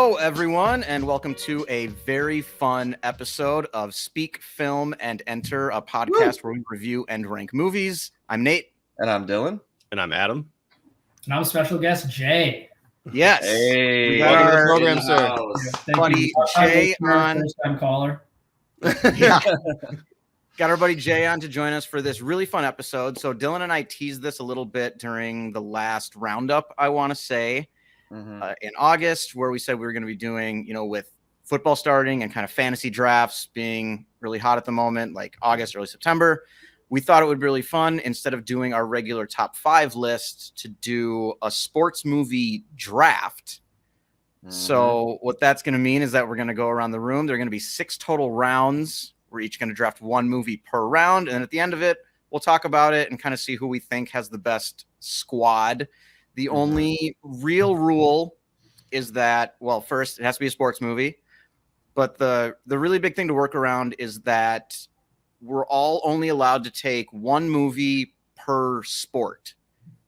Hello, everyone, and welcome to a very fun episode of Speak, Film, and Enter, a podcast where we review and rank movies. I'm Nate. And I'm Dylan. And I'm Adam. And I'm special guest Jay. Yes. Hey, we got welcome to our the program, sir. buddy Jay on. First-time caller. Yeah. Got our buddy Jay on to join us for this really fun episode. So Dylan and I teased this a little bit during the last roundup, I want to say, in August, where we said we were going to be doing, with football starting and kind of fantasy drafts being really hot at the moment, like August, early September. We thought it would be really fun, instead of doing our regular top 5 list, to do a sports movie draft. So what that's going to mean is that we're going to go around the room. There are going to be 6 total rounds. We're each going to draft 1 movie per round. And at the end of it, we'll talk about it and kind of see who we think has the best squad. The only real rule is that, well, first, it has to be a sports movie. But the really big thing to work around is that we're all only allowed to take 1 movie per sport.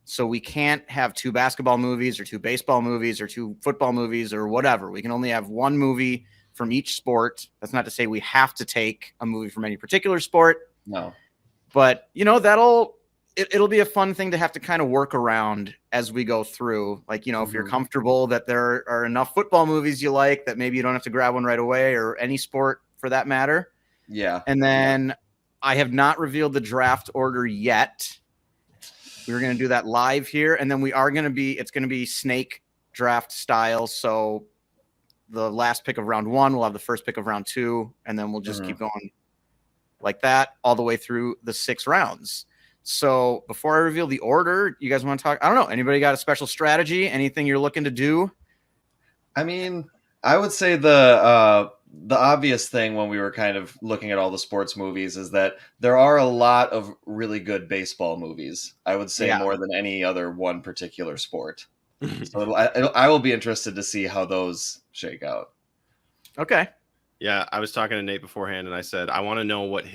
So we can't have 2 basketball movies or 2 baseball movies or 2 football movies or whatever. We can only have 1 movie from each sport. That's not to say we have to take a movie from any particular sport. No. But, it'll be a fun thing to have to kind of work around as we go through. Like, if you're comfortable that there are enough football movies you like, that maybe you don't have to grab one right away, or any sport for that matter. Yeah. And then I have not revealed the draft order yet. We were going to do that live here. And then it's going to be snake draft style. So the last pick of round 1 will have the first pick of round 2. And then we'll just keep going like that all the way through the 6 rounds. So before I reveal the order, you guys want to talk? I don't know. Anybody got a special strategy? Anything you're looking to do? I mean, I would say the obvious thing when we were kind of looking at all the sports movies is that there are a lot of really good baseball movies. I would say more than any other one particular sport. So I will be interested to see how those shake out. Okay. Yeah, I was talking to Nate beforehand, and I said I want to know what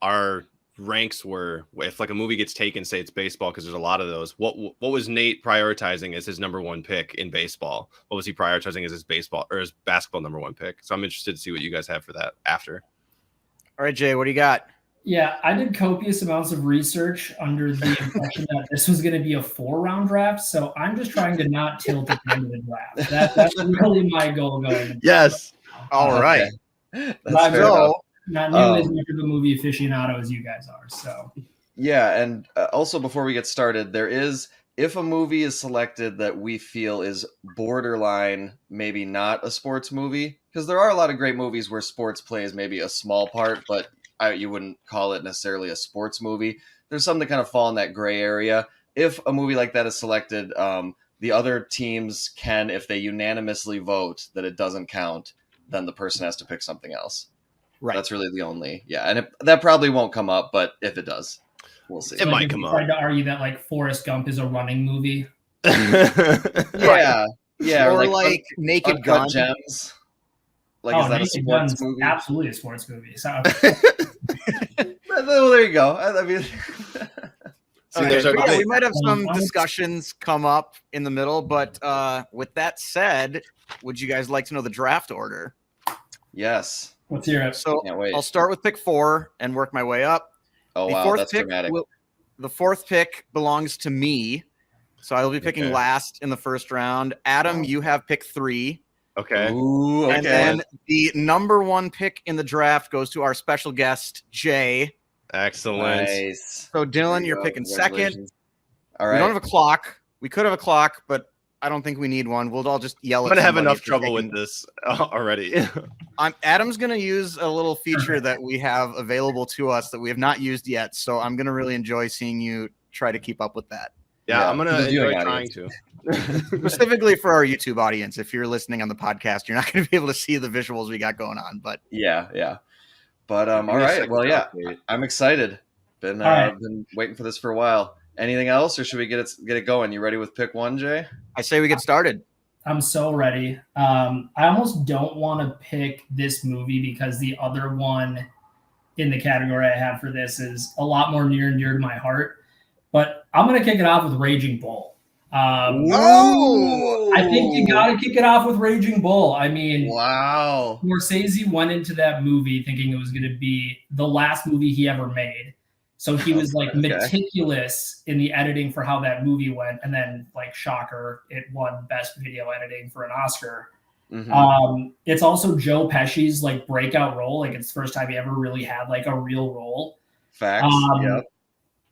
our ranks were. If like a movie gets taken, say it's baseball, because there's a lot of those. What was Nate prioritizing as his number 1 pick in baseball? What was he prioritizing as his baseball or his basketball number 1 pick? So I'm interested to see what you guys have for that after. All right, Jay, what do you got? Yeah, I did copious amounts of research under the impression that this was going to be a 4-round draft. So I'm just trying to not tilt at the end of the draft. That's really my goal going. Yes. All right. Not nearly as much of a movie aficionado as you guys are. So yeah, and also before we get started, there is, if a movie is selected that we feel is borderline maybe not a sports movie, because there are a lot of great movies where sports plays maybe a small part, but you wouldn't call it necessarily a sports movie. There's some that kind of fall in that gray area. If a movie like that is selected, the other teams can, if they unanimously vote that it doesn't count, then the person has to pick something else. Right. That's really the only, and that probably won't come up, but if it does, we'll see. It might come up. Tried to argue that like Forrest Gump is a running movie. Yeah, or like Naked Gun. Gems. Like, is that a sports movie? Absolutely a sports movie. So. Well, there you go. I mean, we might have some discussions come up in the middle, but with that said, would you guys like to know the draft order? Yes. Let's hear it. So I'll start with pick 4 and work my way up. Oh, wow, that's dramatic. The 4th pick belongs to me, so I will be picking last in the first round. Adam, you have pick 3. Okay. Ooh, okay. And then the number 1 pick in the draft goes to our special guest, Jay. Excellent. Nice. So Dylan, you're picking second. All right. We don't have a clock. We could have a clock, but I don't think we need one. We'll all just yell at I'm going to have somebody enough trouble with this already. Adam's going to use a little feature that we have available to us that we have not used yet. So I'm going to really enjoy seeing you try to keep up with that. Yeah, I'm going to enjoy trying to. Specifically for our YouTube audience. If you're listening on the podcast, you're not going to be able to see the visuals we got going on. But yeah. But all right. Well, yeah, I'm excited. Been waiting for this for a while. Anything else, or should we get it going? You ready with pick 1, Jay? I say we get started. I'm so ready. I almost don't want to pick this movie because the other one in the category I have for this is a lot more near and dear to my heart. But I'm going to kick it off with Raging Bull. I think you got to kick it off with Raging Bull. I mean, wow. Scorsese went into that movie thinking it was going to be the last movie he ever made. So he was like meticulous in the editing for how that movie went. And then, like, shocker, it won Best Video Editing for an Oscar. It's also Joe Pesci's like breakout role. Like, it's the first time he ever really had like a real role. Facts.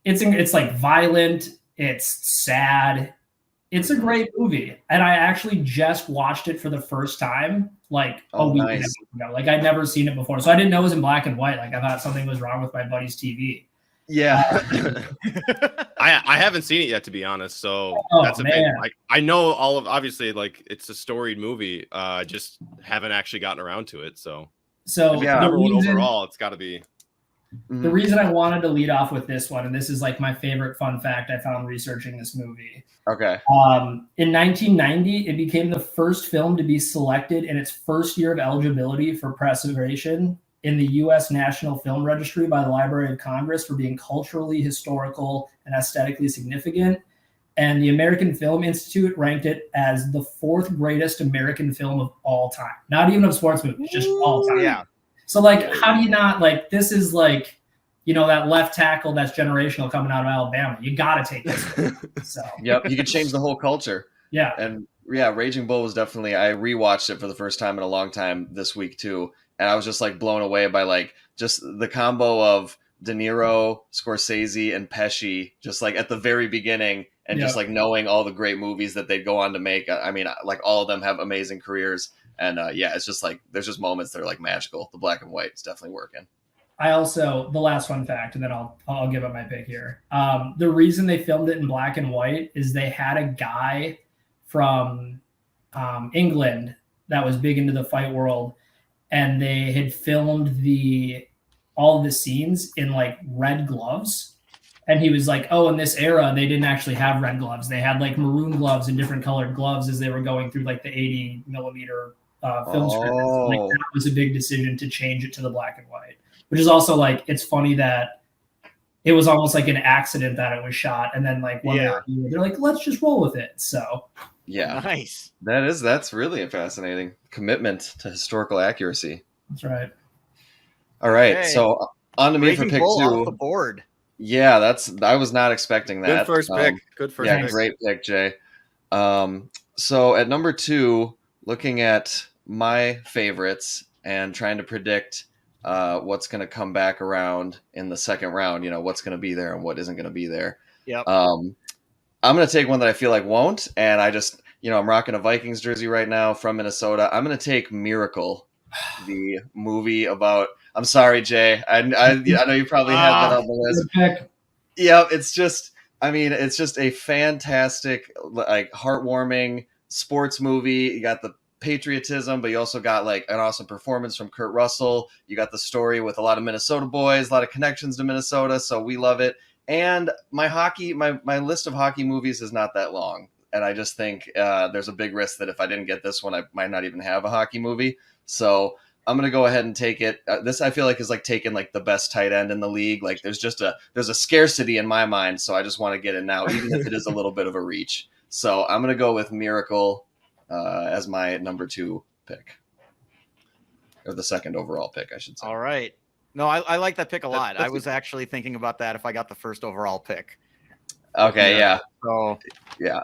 It's like violent. It's sad. It's a great movie. And I actually just watched it for the first time like a week ago. Like, I'd never seen it before. So I didn't know it was in black and white. Like, I thought something was wrong with my buddy's TV. Yeah. I haven't seen it yet, to be honest. So that's a big, like, I know all of, obviously, like, it's a storied movie. Just haven't actually gotten around to it. So number one overall, it's got to be. The reason I wanted to lead off with this one, and this is like my favorite fun fact I found researching this movie. Okay. In 1990, it became the first film to be selected in its first year of eligibility for preservation in the U.S. National Film Registry by the Library of Congress for being culturally, historical, and aesthetically significant. And the American Film Institute ranked it as the 4th greatest American film of all time. Not even of sports movies, just all time. Yeah. So, like, how do you not, like, this is like, you know, that left tackle that's generational coming out of Alabama. You got to take this. So. Yep, you could change the whole culture. Yeah. And yeah, Raging Bull was definitely, I rewatched it for the first time in a long time this week too. And I was just like blown away by like just the combo of De Niro, Scorsese, and Pesci, just like at the very beginning, and just like knowing all the great movies that they'd go on to make. I mean, like all of them have amazing careers. And it's just like, there's just moments that are like magical. The black and white is definitely working. I also, the last fun fact, and then I'll give up my pick here. The reason they filmed it in black and white is they had a guy from England that was big into the fight world, and they had filmed all of the scenes in like red gloves. And he was like, oh, in this era, they didn't actually have red gloves. They had like maroon gloves and different colored gloves as they were going through like the 80 millimeter film script. Like, that was a big decision to change it to the black and white, which is also like, it's funny that it was almost like an accident that it was shot. And then like, they're like, let's just roll with it. So yeah, nice. That's really a fascinating commitment to historical accuracy. That's right. All right. Okay. So on to me for pick 2. Off the board. Yeah, I was not expecting that. Good first pick. Good first pick. Great pick, Jay. So at number 2, looking at my favorites and trying to predict what's going to come back around in the second round, you know, what's going to be there and what isn't going to be there. Yep. I'm going to take one that I feel like won't. And I just, you know, I'm rocking a Vikings jersey right now from Minnesota. I'm going to take Miracle, the movie about, I'm sorry, Jay. I know you probably had that on the list. Yeah, it's just a fantastic, like, heartwarming sports movie. You got the patriotism, but you also got like an awesome performance from Kurt Russell. You got the story with a lot of Minnesota boys, a lot of connections to Minnesota, so we love it. And my list of hockey movies is not that long, and I just think there's a big risk that if I didn't get this one, I might not even have a hockey movie. So I'm gonna go ahead and take it. This I feel like is like taking like the best tight end in the league. Like there's a scarcity in my mind, so I just want to get it now, even if it is a little bit of a reach. So I'm gonna go with Miracle as my number 2 pick, or the second overall pick, I should say. All right. No, I like that pick a lot. I was actually thinking about that if I got the first overall pick. Okay, yeah. So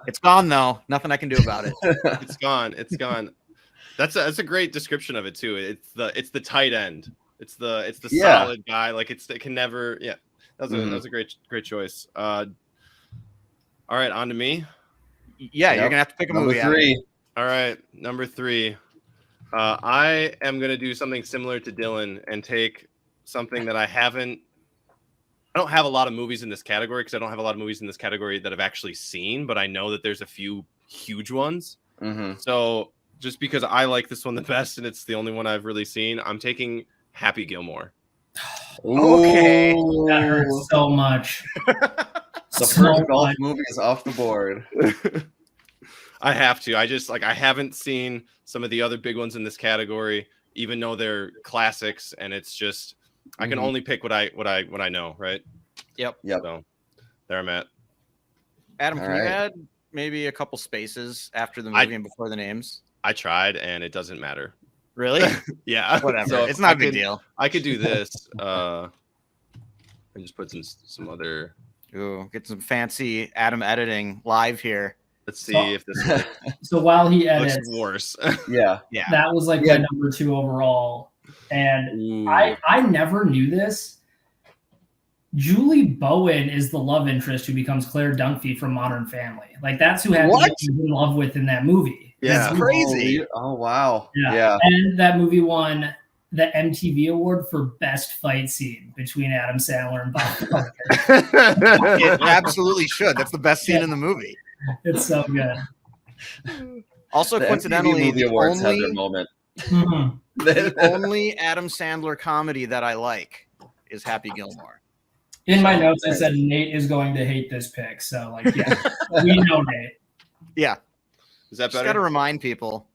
it's gone though. Nothing I can do about it. It's gone. It's gone. That's a great description of it too. It's the tight end. It's the solid guy. Like it can never. Yeah, that was a great choice. All right, on to me. Yeah, you're gonna have to pick a movie. Number 3. All right, number 3. I am gonna do something similar to Dylan and take something that I don't have a lot of movies in this category because I don't have a lot of movies in this category that I've actually seen, but I know that there's a few huge ones. Mm-hmm. So just because I like this one the best and it's the only one I've really seen, I'm taking Happy Gilmore. Okay. That hurts so much. The first golf movie is off the board. I have to. I haven't seen some of the other big ones in this category, even though they're classics, and it's just I can only pick what I know, right? Yep. So there I'm at. Adam, can you add maybe a couple spaces after the movie and before the names? I tried, and it doesn't matter. Really? Yeah. Whatever. So It's not a big deal. I could do this. And just put some other. Ooh, get some fancy Adam editing live here. Let's see if this So while he edits, looks worse. Yeah. that was like my number 2 overall. And I never knew this. Julie Bowen is the love interest who becomes Claire Dunphy from Modern Family. Like that's who had to be in love with in that movie. Yeah, that's crazy. Oh wow. Yeah. And that movie won the MTV award for best fight scene between Adam Sandler and Bob Barker. It absolutely should. That's the best scene in the movie. It's so good. Also, the coincidentally, movie awards have their moment. The only Adam Sandler comedy that I like is Happy Gilmore. In my notes, I said Nate is going to hate this pick. So, like, yeah, we know Nate. Yeah. Is that Just better? got to remind people.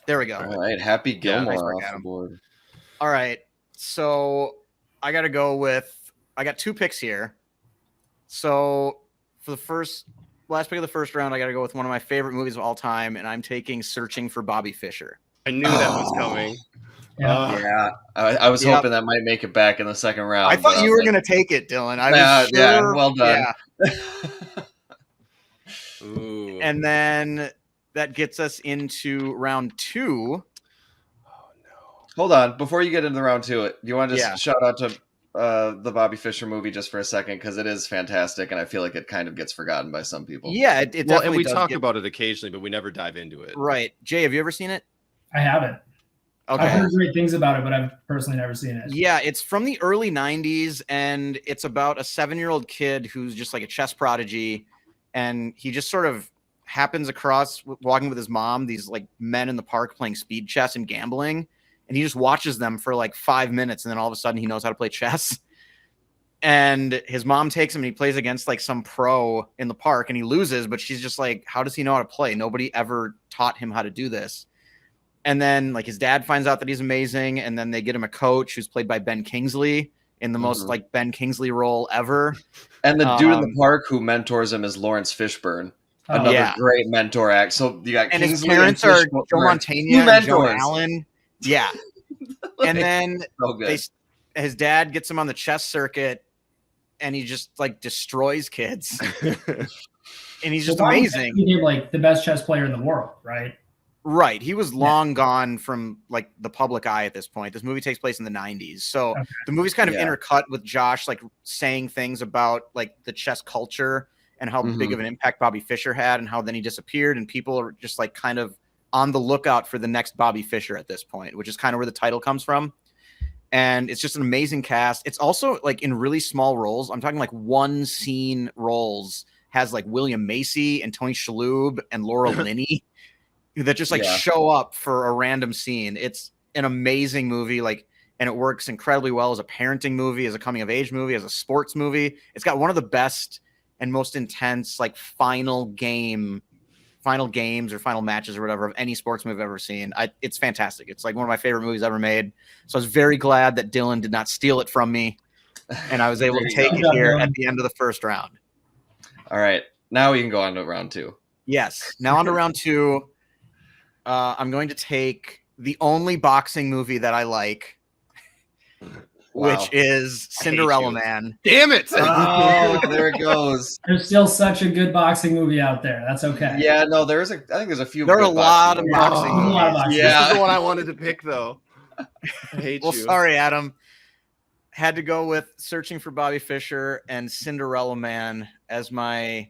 There we go. All right, Happy Gilmore nice off the board. All right. So I got to go with, I got 2 picks here. So for the last pick of the first round, I got to go with one of my favorite movies of all time, and I'm taking Searching for Bobby Fischer. I knew that was coming. Yeah, I was hoping that might make it back in the second round. I thought you were going to take it, Dylan. I was sure. Yeah, well done. Yeah. Ooh. And then that gets us into round 2. Hold on, before you get into round 2, do you want to just shout out to the Bobby Fischer movie just for a second, because it is fantastic, and I feel like it kind of gets forgotten by some people. Yeah, it definitely and we does talk about it occasionally, but we never dive into it. Right. Jay, have you ever seen it? I haven't. Okay. I've heard great things about it, but I've personally never seen it. Yeah, it's from the early 90s, and it's about a 7-year-old kid who's just like a chess prodigy, and he just sort of happens across, walking with his mom, these like men in the park playing speed chess and gambling, and he just watches them for like 5 minutes, and then all of a sudden he knows how to play chess. And his mom takes him and he plays against like some pro in the park, and he loses, but she's just like, how does he know how to play? Nobody ever taught him how to do this. And then like his dad finds out that he's amazing, and then they get him a coach who's played by Ben Kingsley in the most like Ben Kingsley role ever. And the dude in the park who mentors him is Lawrence Fishburne, another great mentor act. So you got Kingsley, his parents are Joe Mantegna and Joe Allen. Yeah. And then his dad gets him on the chess circuit, and he just like destroys kids. And he's just amazing. He's like the best chess player in the world, right? Right. He was long gone from like the public eye at this point. This movie takes place in the 90s. So the movie's kind of intercut with Josh like saying things about like the chess culture and how big of an impact Bobby Fischer had, and how then he disappeared, and people are just like kind of on the lookout for the next Bobby Fischer at this point, which is kind of where the title comes from. And it's just an amazing cast. It's also like in really small roles. I'm talking like one scene roles has like William Macy and Tony Shalhoub and Laura Linney that just like show up for a random scene. It's an amazing movie. Like, and it works incredibly well as a parenting movie, as a coming of age movie, as a sports movie. It's got one of the best and most intense like final games or final matches or whatever of any sports movie I've ever seen. It's fantastic. It's like one of my favorite movies ever made. So I was very glad that Dylan did not steal it from me, and I was able to take it here at the end of the first round. All right. Now we can go on to round 2. Yes. Now on to round 2. I'm going to take the only boxing movie that I like, which is Cinderella Man. Damn it! Oh, there it goes. There's still such a good boxing movie out there. That's okay. Yeah, no, I think there's a few. There are a lot of boxing movies. Yeah, this is the one I wanted to pick, though. I hate you. Sorry, Adam. Had to go with Searching for Bobby Fischer and Cinderella Man as my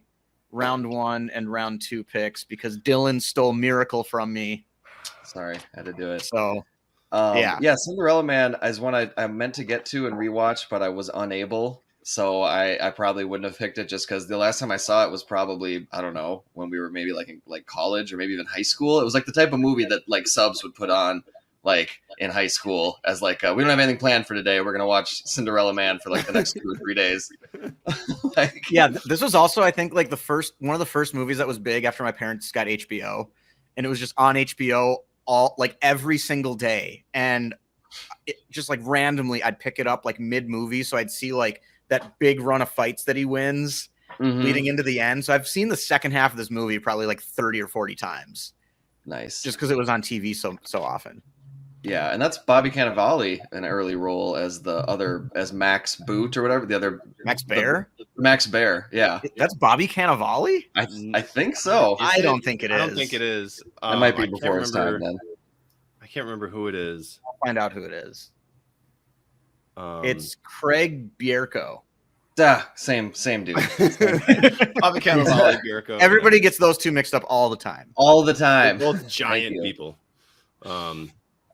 round 1 and round 2 picks, because Dylan stole Miracle from me. Sorry, I had to do it. So, Cinderella Man is one I meant to get to and rewatch, but I was unable. So I probably wouldn't have picked it, just because the last time I saw it was probably, I don't know, when we were maybe like in like college or maybe even high school. It was like the type of movie that like subs would put on like in high school as like, we don't have anything planned for today. We're going to watch Cinderella Man for like the next 2 or 3 days. This was also, I think, like one of the first movies that was big after my parents got HBO, and it was just on HBO all like every single day. And it just like randomly I'd pick it up like mid movie. So I'd see like that big run of fights that he wins. leading into the end. So I've seen the second half of this movie probably like 30 or 40 times. Nice. Just because it was on TV so often. Yeah, and that's Bobby Cannavale, an early role as Max Boot or whatever, the other Max Bear? Max Bear, yeah. That's Bobby Cannavale? I think so. I don't think it is. I don't think it is. It might be before his time then. I can't remember who it is. I'll find out who it is. It's Craig Bierko. Same dude. Bobby Cannavale, Bierko. Everybody gets those two mixed up all the time. All the time. They're both giant people.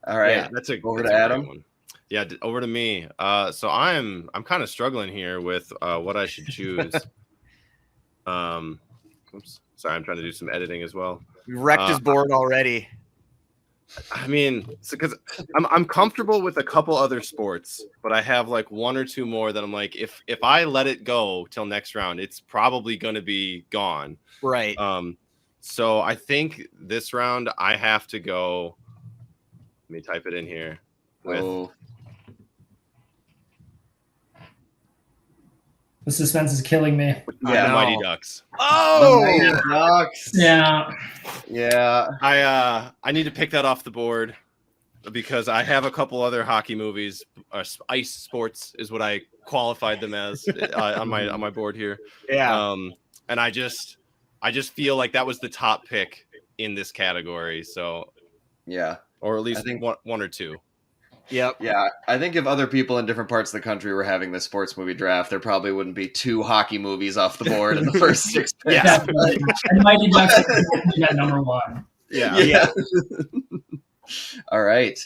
All right, yeah, that's over to Adam. One. Yeah, over to me. So I'm kind of struggling here with what I should choose. Oops, sorry, I'm trying to do some editing as well. We wrecked his board already. I mean, because I'm comfortable with a couple other sports, but I have like one or two more that I'm like, if I let it go till next round, it's probably going to be gone. Right. So I think this round I have to go. Let me type it in here. The suspense is killing me. The Mighty Ducks. Oh, the Mighty Ducks. Yeah. I need to pick that off the board because I have a couple other hockey movies. Ice sports is what I qualified them as on my board here. Yeah. And I just feel like that was the top pick in this category. So yeah, or at least I think one or two. Yep. Yeah, I think if other people in different parts of the country were having this sports movie draft, there probably wouldn't be 2 hockey movies off the board in the first 6 picks. Yeah. And Mighty Ducks at number 1. Yeah. All right.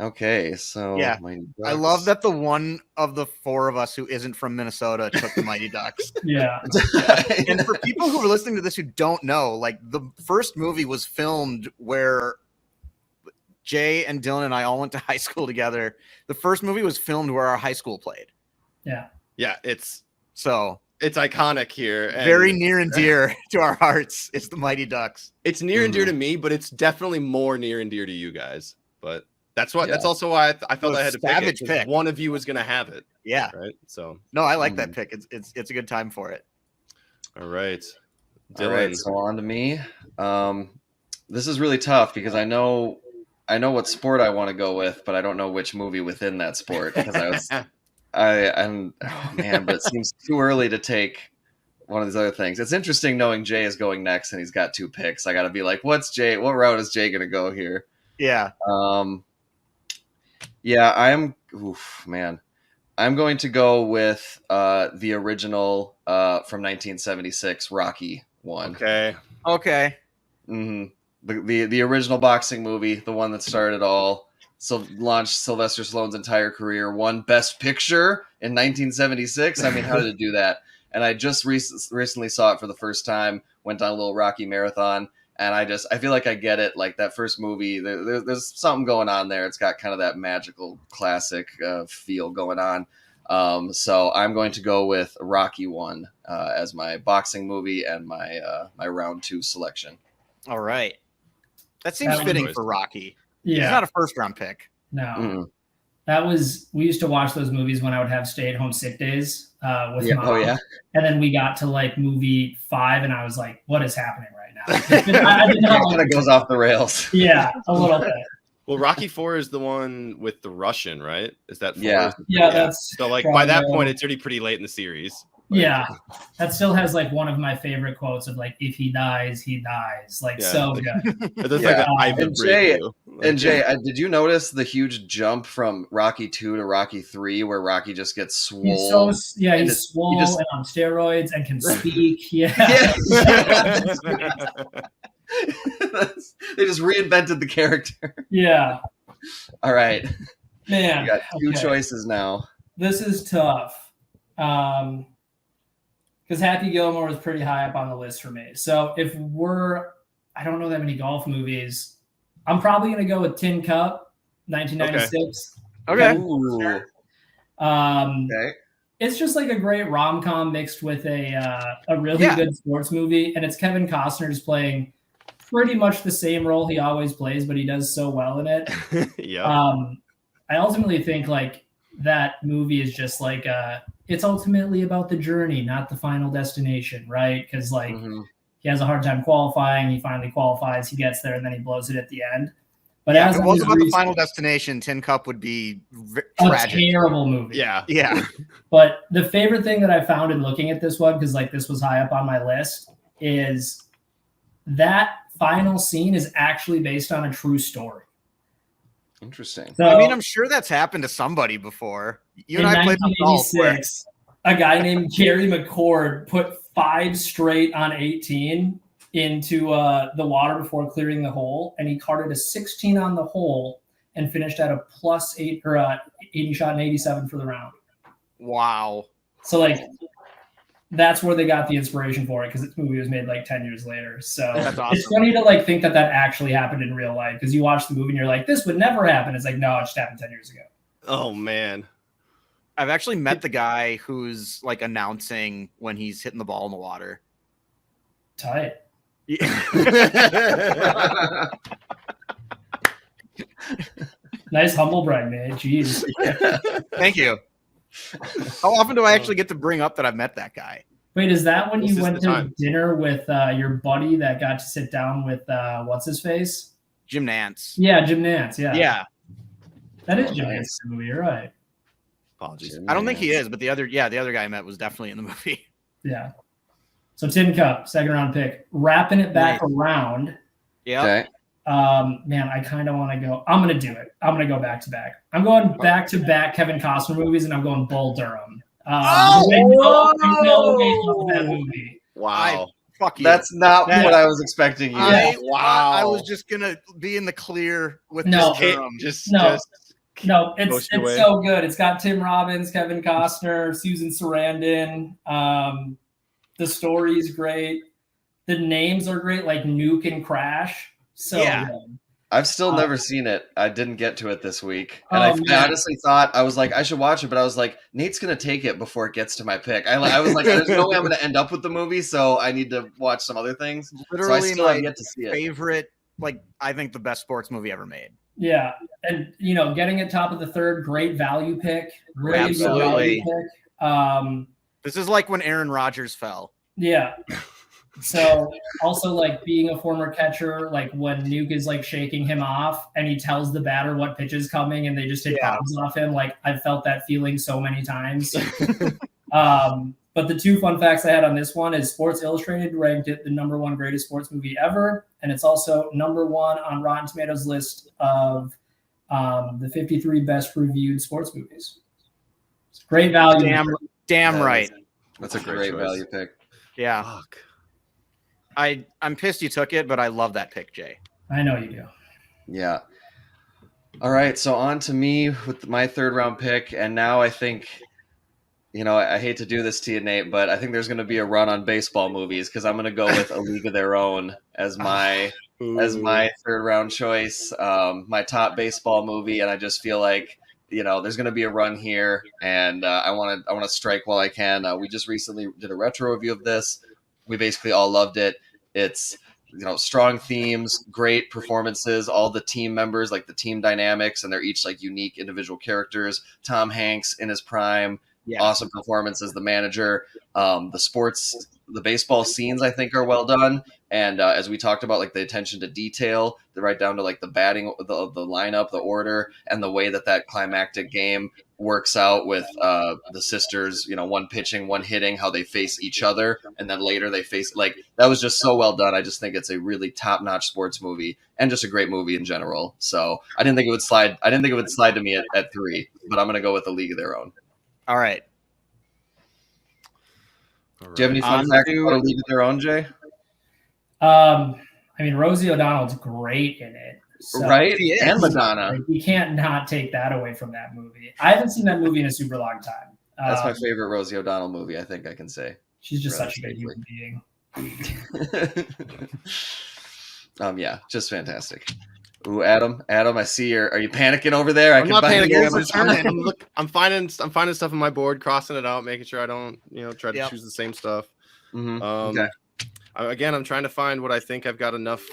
Okay, so yeah, I love that the one of the 4 of us who isn't from Minnesota took the Mighty Ducks. Yeah. And for people who are listening to this who don't know, like the first movie was filmed where Jay and Dylan and I all went to high school together. The first movie was filmed where our high school played. Yeah. Yeah, it's iconic here. And very near and dear to our hearts. It's the Mighty Ducks. It's near and dear to me, but it's definitely more near and dear to you guys. But that's also why I felt I had to savage pick it. One of you was going to have it. Yeah. Right. So no, I like that pick. It's a good time for it. All right. Dylan. All right. So on to me. This is really tough because I know what sport I want to go with, but I don't know which movie within that sport because but it seems too early to take one of these other things. It's interesting knowing Jay is going next and he's got 2 picks. I got to be like, what route is Jay going to go here? Yeah. I'm going to go with the original from 1976 Rocky 1. Okay. Mm-hmm. The original boxing movie, the one that started it all, launched Sylvester Stallone's entire career, won Best Picture in 1976. I mean, how did it do that? And I just recently saw it for the first time, went on a little Rocky marathon, and I feel like I get it. Like that first movie, there's something going on there. It's got kind of that magical classic feel going on. So I'm going to go with Rocky 1 as my boxing movie and my round 2 selection. All right. That seems fitting for Rocky. Yeah. He's not a first-round pick. No. Mm-hmm. We used to watch those movies when I would have stay-at-home sick days with Mom. Oh, yeah. And then we got to like movie 5, and I was like, what is happening right now? It kind of goes off the rails. Yeah, a little bit. Well, Rocky 4 is the one with the Russian, right? Is that 4? Yeah. Yeah, that's so like by that point, it's already pretty late in the series. Yeah, that still has like one of my favorite quotes of like, if he dies, he dies. Like so good. And Jay, did you notice the huge jump from Rocky 2 to Rocky 3 where Rocky just gets swole? He's swole and on steroids and can speak. Yeah. They just reinvented the character. Yeah. All right. Man. You got 2 choices now. This is tough. Because Happy Gilmore is pretty high up on the list for me. So I don't know that many golf movies. I'm probably going to go with Tin Cup, 1996. Okay. Ooh. Okay. It's just like a great rom-com mixed with a really good sports movie. And it's Kevin Costner just playing pretty much the same role he always plays, but he does so well in it. Yeah. I ultimately think like that movie is just like it's ultimately about the journey, not the final destination, right? Because like he has a hard time qualifying, he finally qualifies, he gets there, and then he blows it at the end. But yeah, as if it was about the final destination, Tin Cup would be tragic. A terrible movie. Yeah. But the favorite thing that I found in looking at this one, because like this was high up on my list, is that final scene is actually based on a true story. Interesting. So, I mean, I'm sure that's happened to somebody before. You and I played golf. A guy named Gary McCord put 5 straight on 18 into the water before clearing the hole, and he carded a 16 on the hole and finished at a +8 or 80 shot and 87 for the round. Wow. So like that's where they got the inspiration for it, because this movie was made like 10 years later. So that's awesome. It's funny to like think that actually happened in real life, because you watch the movie and you're like, this would never happen. It's like, no, it just happened 10 years ago. Oh man. I've actually met the guy who's like announcing when he's hitting the ball in the water. Tight. Yeah. Nice humble brag, man. Jeez. Thank you. How often do I actually get to bring up that I've met that guy? Wait, is that when This you is went the to time. dinner with your buddy that got to sit down with what's his face? Jim Nance. Yeah, Jim Nance. Yeah. Yeah. That is Oh, Jim nice. Nance in the movie. You're right. Apologies. I don't think he is, but the other guy I met was definitely in the movie. Yeah. So Tin Cup, second round pick. Wrapping it back around. Yeah. Okay. Man, I kind of want to go. I'm going to do it. I'm going to go back to back. I'm going back to back Kevin Costner movies, and I'm going Bull Durham. I know that movie. Wow. Fuck you. That's not what I was expecting you. I was just gonna be in the clear with No. this Durham. No, it's Ghost away. so good. It's got Tim Robbins, Kevin Costner, Susan Sarandon. The story's great. The names are great, like Nuke and Crash. So good. I've still never seen it. I didn't get to it this week. And Oh, I man. honestly thought, I was like, I should watch it, but I was like, Nate's going to take it before it gets to my pick. I was like, there's no way I'm going to end up with the movie, so I need to watch some other things. Literally so I still my have yet to see it. favorite, like I think the best sports movie ever made. Yeah, and getting it top of the third, great value pick. Really Absolutely. good value pick. This is like when Aaron Rodgers fell. Yeah. So also like being a former catcher, like when Nuke is like shaking him off and he tells the batter what pitch is coming and they just hit bombs off him. Like I've felt that feeling so many times. But the 2 fun facts I had on this one is Sports Illustrated ranked it the #1 greatest sports movie ever. And it's also #1 on Rotten Tomatoes list of the 53 best reviewed sports movies. It's great value. Damn right. That's a great choice. value pick. Yeah. Fuck. I'm pissed you took it, but I love that pick, Jay. I know you do. Yeah. All right, so on to me with my 3rd round pick, and now I think, I hate to do this to you, Nate, but I think there's going to be a run on baseball movies because I'm going to go with A League of Their Own as my 3rd round choice, my top baseball movie, and I just feel like there's going to be a run here, and I want to strike while I can. We just recently did a retro review of this. We basically all loved it. It's strong themes, great performances, all the team members, like the team dynamics, and they're each like unique individual characters. Tom Hanks in his prime, awesome performance as the manager. The baseball scenes I think are well done, and as we talked about, like the attention to detail, right down to like the batting, the lineup, the order, and the way that climactic game works out with the sisters, one pitching, one hitting, how they face each other, and then later they face, like, that was just so well done. I just think it's a really top-notch sports movie and just a great movie in general. So I didn't think it would slide to me at 3, but I'm gonna go with A League of Their Own. All right. Do you have any fun facts about A League of Their Own, Jay? I mean, Rosie O'Donnell's great in it. So, Right? And Madonna. Like, you can't not take that away from that movie. I haven't seen that movie in a super long time. That's my favorite Rosie O'Donnell movie, I think I can say. She's just rather such a good human being. Yeah, just fantastic. Ooh, Adam, I see are you panicking over there? I'm not panicking. turning. I'm finding stuff on my board, crossing it out, making sure I don't, try to choose the same stuff. Mm-hmm. Okay. Again, I'm trying to find what I think I've got enough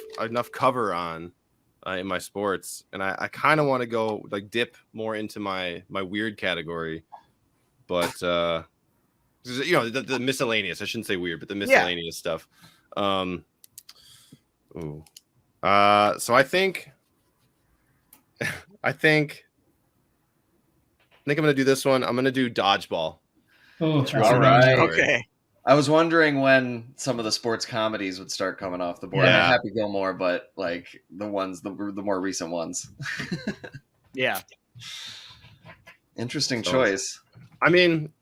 cover on in my sports, and I kind of want to go like dip more into my weird category, but You know, the miscellaneous. I shouldn't say weird, but the miscellaneous stuff. So I think I'm gonna do this one. I'm gonna do Dodgeball. Oh, All right. Okay. I was wondering when some of the sports comedies would start coming off the board. Yeah. Happy Gilmore, but like the more recent ones. Yeah. Interesting choice. I mean,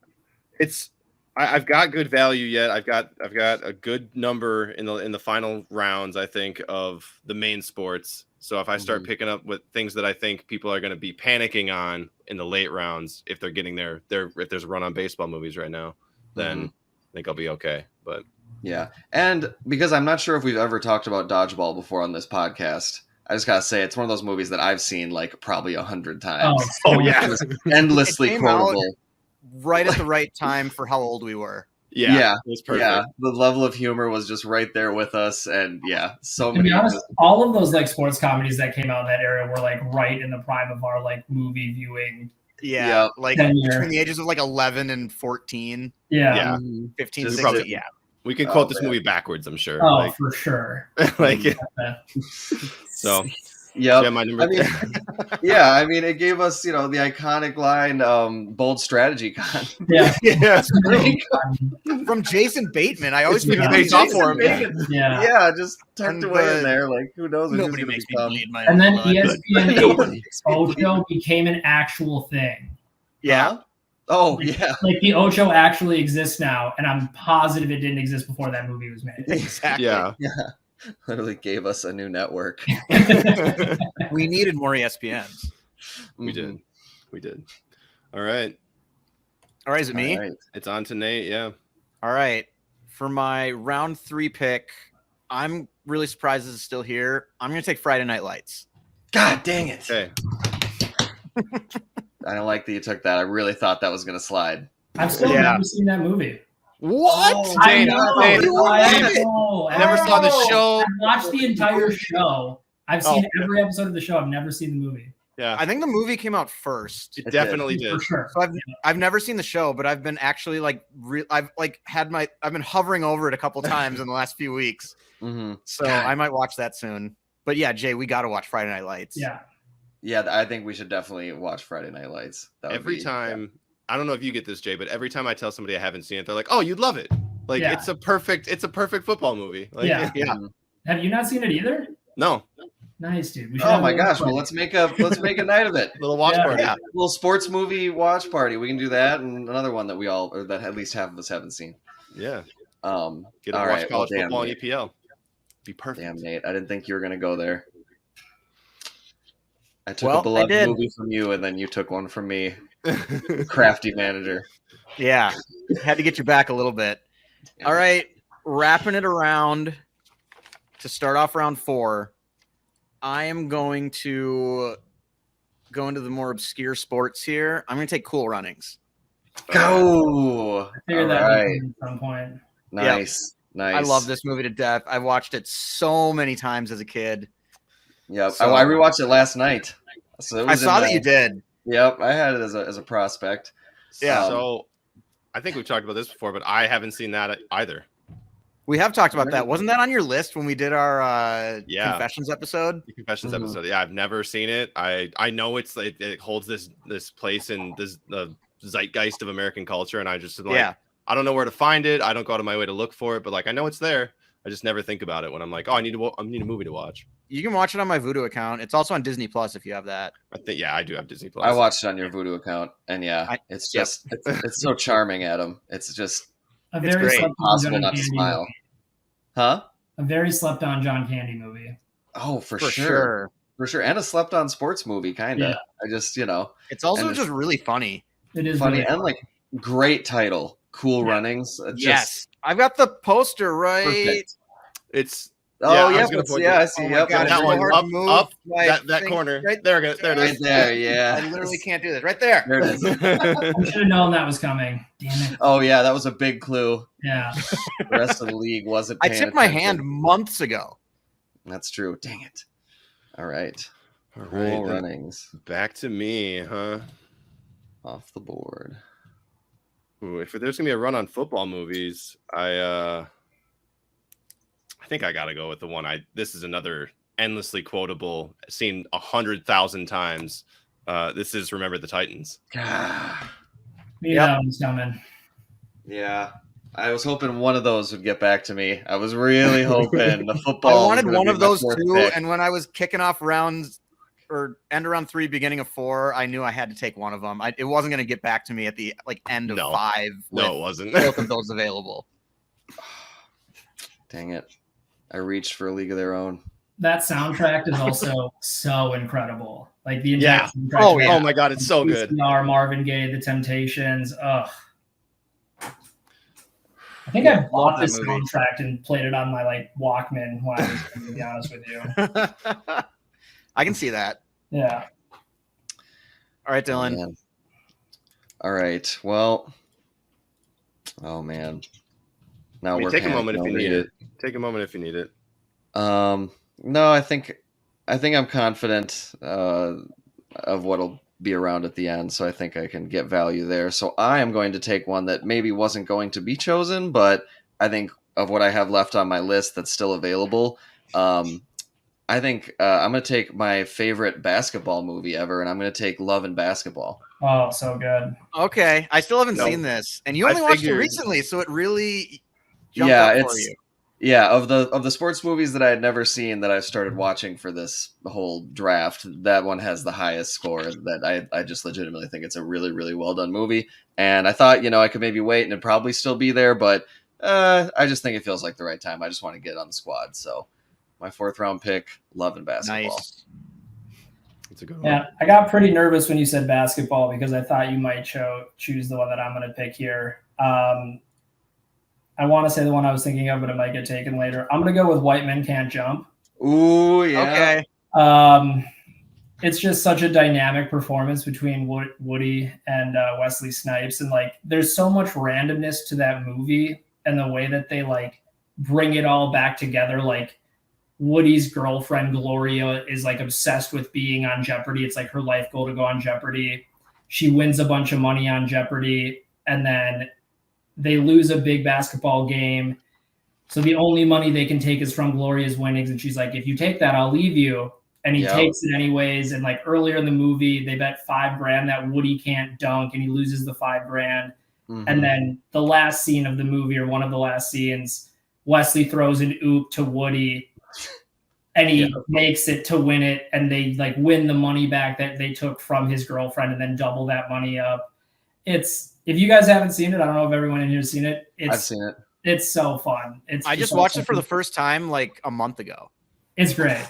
I've got good value yet. I've got a good number in the final rounds, I think, of the main sports. So if I start picking up with things that I think people are going to be panicking on in the late rounds, if they're getting if there's a run on baseball movies right now, then I think I'll be okay. But yeah, and because I'm not sure if we've ever talked about Dodgeball before on this podcast, I just gotta say it's one of those movies that I've seen like probably 100 times. Oh yeah, It was endlessly It came quotable. Right at the right time for how old we were. yeah, it was perfect. Yeah, the level of humor was just right there with us, and yeah, so To many. be honest, all of those like sports comedies that came out in that era were like right in the prime of our like movie viewing. Yeah. Like tenure. between the ages of like 11 and 14, Yeah. 15, Just 16. probably- Yeah. We can quote this movie backwards, I'm sure. Oh, Like, for sure. like so. Yeah, Yeah, my number. I mean, yeah, I mean, it gave us, the iconic line, "Bold strategy, Con." Yeah. yeah, From Jason Bateman. I always Yeah. forget Based his off name. for him. Yeah. Yeah, just tucked And away the- in there. Like, who knows? What Nobody he's makes me gonna bleed my And then own blood. ESPN Ocho became an actual thing. Yeah. Huh? Oh, yeah. Like the Ocho actually exists now, and I'm positive it didn't exist before that movie was made. Exactly. yeah. Literally gave us a new network. We needed more ESPNs. We did. We did. All right. All right, is it me? All right. It's on to Nate. Yeah. All right. For my round 3 pick, I'm really surprised this is still here. I'm going to take Friday Night Lights. God dang it. Okay. I don't like that you took that. I really thought that was going to slide. I've still Yeah. never seen that movie. What? Oh, I Dana, know. Dana, I Dana. know. Never saw the show. I've watched the entire show. I've seen every episode of the show. I've never seen the movie. Yeah. I think the movie came out first. It definitely did. For sure. So I've never seen the show, but I've been actually I've been hovering over it a couple times in the last few weeks. Mm-hmm. So God. I might watch that soon. But yeah, Jay, we got to watch Friday Night Lights. Yeah. Yeah, I think we should definitely watch Friday Night Lights. That would Every be- time, I don't know if you get this, Jay, but every time I tell somebody I haven't seen it, they're like, "Oh, you'd love it." Like Yeah. it's a perfect football movie. Like, Yeah. Yeah. Mhm. Have you not seen it either? No, Nice, dude. We should Oh have my a- gosh! Well, let's make a night of it. little watch Yeah. party. Yeah. A little sports movie watch party. We can do that, and another one that or that at least half of us haven't seen. Yeah. Get Get to all watch right. college Well, football damn, and EPL. Be perfect. Damn, Nate, I didn't think you were gonna go there. I took Well, a beloved I did. movie from you, and then you took one from me. Crafty manager. Yeah. Had to get you back a little bit. All right. Wrapping it around to start off round 4. I am going to go into the more obscure sports here. I'm going to take Cool Runnings. Go. I figured All that right. at some point. Nice. Nice. I love this movie to death. I've watched it so many times as a kid. Yep. So- I rewatched it last night. So it I was saw in that the- you did. Yep, I had it as a prospect. Yeah. So I think we've talked about this before, but I haven't seen that either. We have talked about that. Wasn't that on your list when we did our Yeah. Confessions episode? The Confessions Mhm. episode. Yeah, I've never seen it. I know it holds this place in the zeitgeist of American culture, and I just am like, Yeah. I don't know where to find it. I don't go out of my way to look for it, but like I know it's there. I just never think about it when I'm like, oh, I need a movie to watch. You can watch it on my Vudu account. It's also on Disney Plus if you have that. I think I do have Disney Plus. I watched it on your Voodoo account, and I- it's just it's so charming, Adam. It's just A It's very great. slept on impossible John not to Candy smile. movie. Huh? A very slept on John Candy movie. Oh, for For sure. sure. For sure. And a slept on sports movie, kind of. Yeah. I just, It's also And just really funny. It is funny really and like great title. Cool Yeah. Runnings. Yes. I've got the poster right. Perfect. It's Oh, Yeah, I yeah. was gonna point Yeah, to- I see. Oh my Yep. God, that it's so one. hard Up, to move up, my that thing corner. right There it Right is. there, yeah. I literally can't do this. Right there. There it is. I should have known that was coming. Damn it. Oh, yeah. That was a big clue. Yeah. The rest of the league wasn't I paying tipped my attention. hand months ago. That's true. Dang it. All right. All Cool right, then Runnings back to me, huh? off the board. Ooh, if there's gonna be a run on football movies, I think I gotta go with the one. This is another endlessly quotable, seen 100,000 times. This is Remember the Titans. Me, that one's coming. Yeah. I was hoping one of those would get back to me. I was really hoping the football. I wanted one of those too, pick. And when I was kicking off rounds or end around 3, beginning of 4, I knew I had to take one of them. It wasn't going to get back to me at the end of 5. No, it wasn't. Both of those available. Dang it! I reached for A League of Their Own. That soundtrack is also so incredible. Like the entire soundtrack. Oh my god, it's so good. Marvin Gaye, The Temptations. Ugh. I think I bought this soundtrack and played it on my Walkman when I was going to be honest with you. I can see that. Yeah. All right, Dylan. All right. Well. Oh man. Now we're take a moment if you need it. Take a moment if you need it. No, I think I'm confident of what'll be around at the end, so I think I can get value there. So I am going to take one that maybe wasn't going to be chosen, but I think of what I have left on my list that's still available. I think I'm going to take my favorite basketball movie ever, and I'm going to take Love and Basketball. Oh, so good. Okay, I still haven't seen this, and you only watched it recently, so it really jumped up for you. Yeah, of the sports movies that I had never seen that I started watching for this whole draft, that one has the highest score. That I just legitimately think it's a really, really well done movie. And I thought, I could maybe wait and it'd probably still be there, but I just think it feels like the right time. I just want to get it on the squad. So my 4th round pick, Love and Basketball. Nice. That's a good one. Yeah, I got pretty nervous when you said basketball because I thought you might choose the one that I'm going to pick here. I want to say the one I was thinking of, but it might get taken later. I'm going to go with White Men Can't Jump. Ooh, yeah. Okay. It's just such a dynamic performance between Woody and Wesley Snipes. And there's so much randomness to that movie and the way that they bring it all back together. Woody's girlfriend, Gloria, is obsessed with being on Jeopardy. It's her life goal to go on Jeopardy. She wins a bunch of money on Jeopardy. And then they lose a big basketball game. So the only money they can take is from Gloria's winnings. And she's like, if you take that, I'll leave you. And he takes it anyways. And earlier in the movie, they bet $5,000 that Woody can't dunk and he loses the $5,000. Mm-hmm. And then the last scene of the movie, or one of the last scenes, Wesley throws an oop to Woody and he makes it to win it. And they win the money back that they took from his girlfriend and then double that money up. If you guys haven't seen it, I don't know if everyone in here has seen it. I've seen it. It's so fun. I just watched it for the first time a month ago. It's great.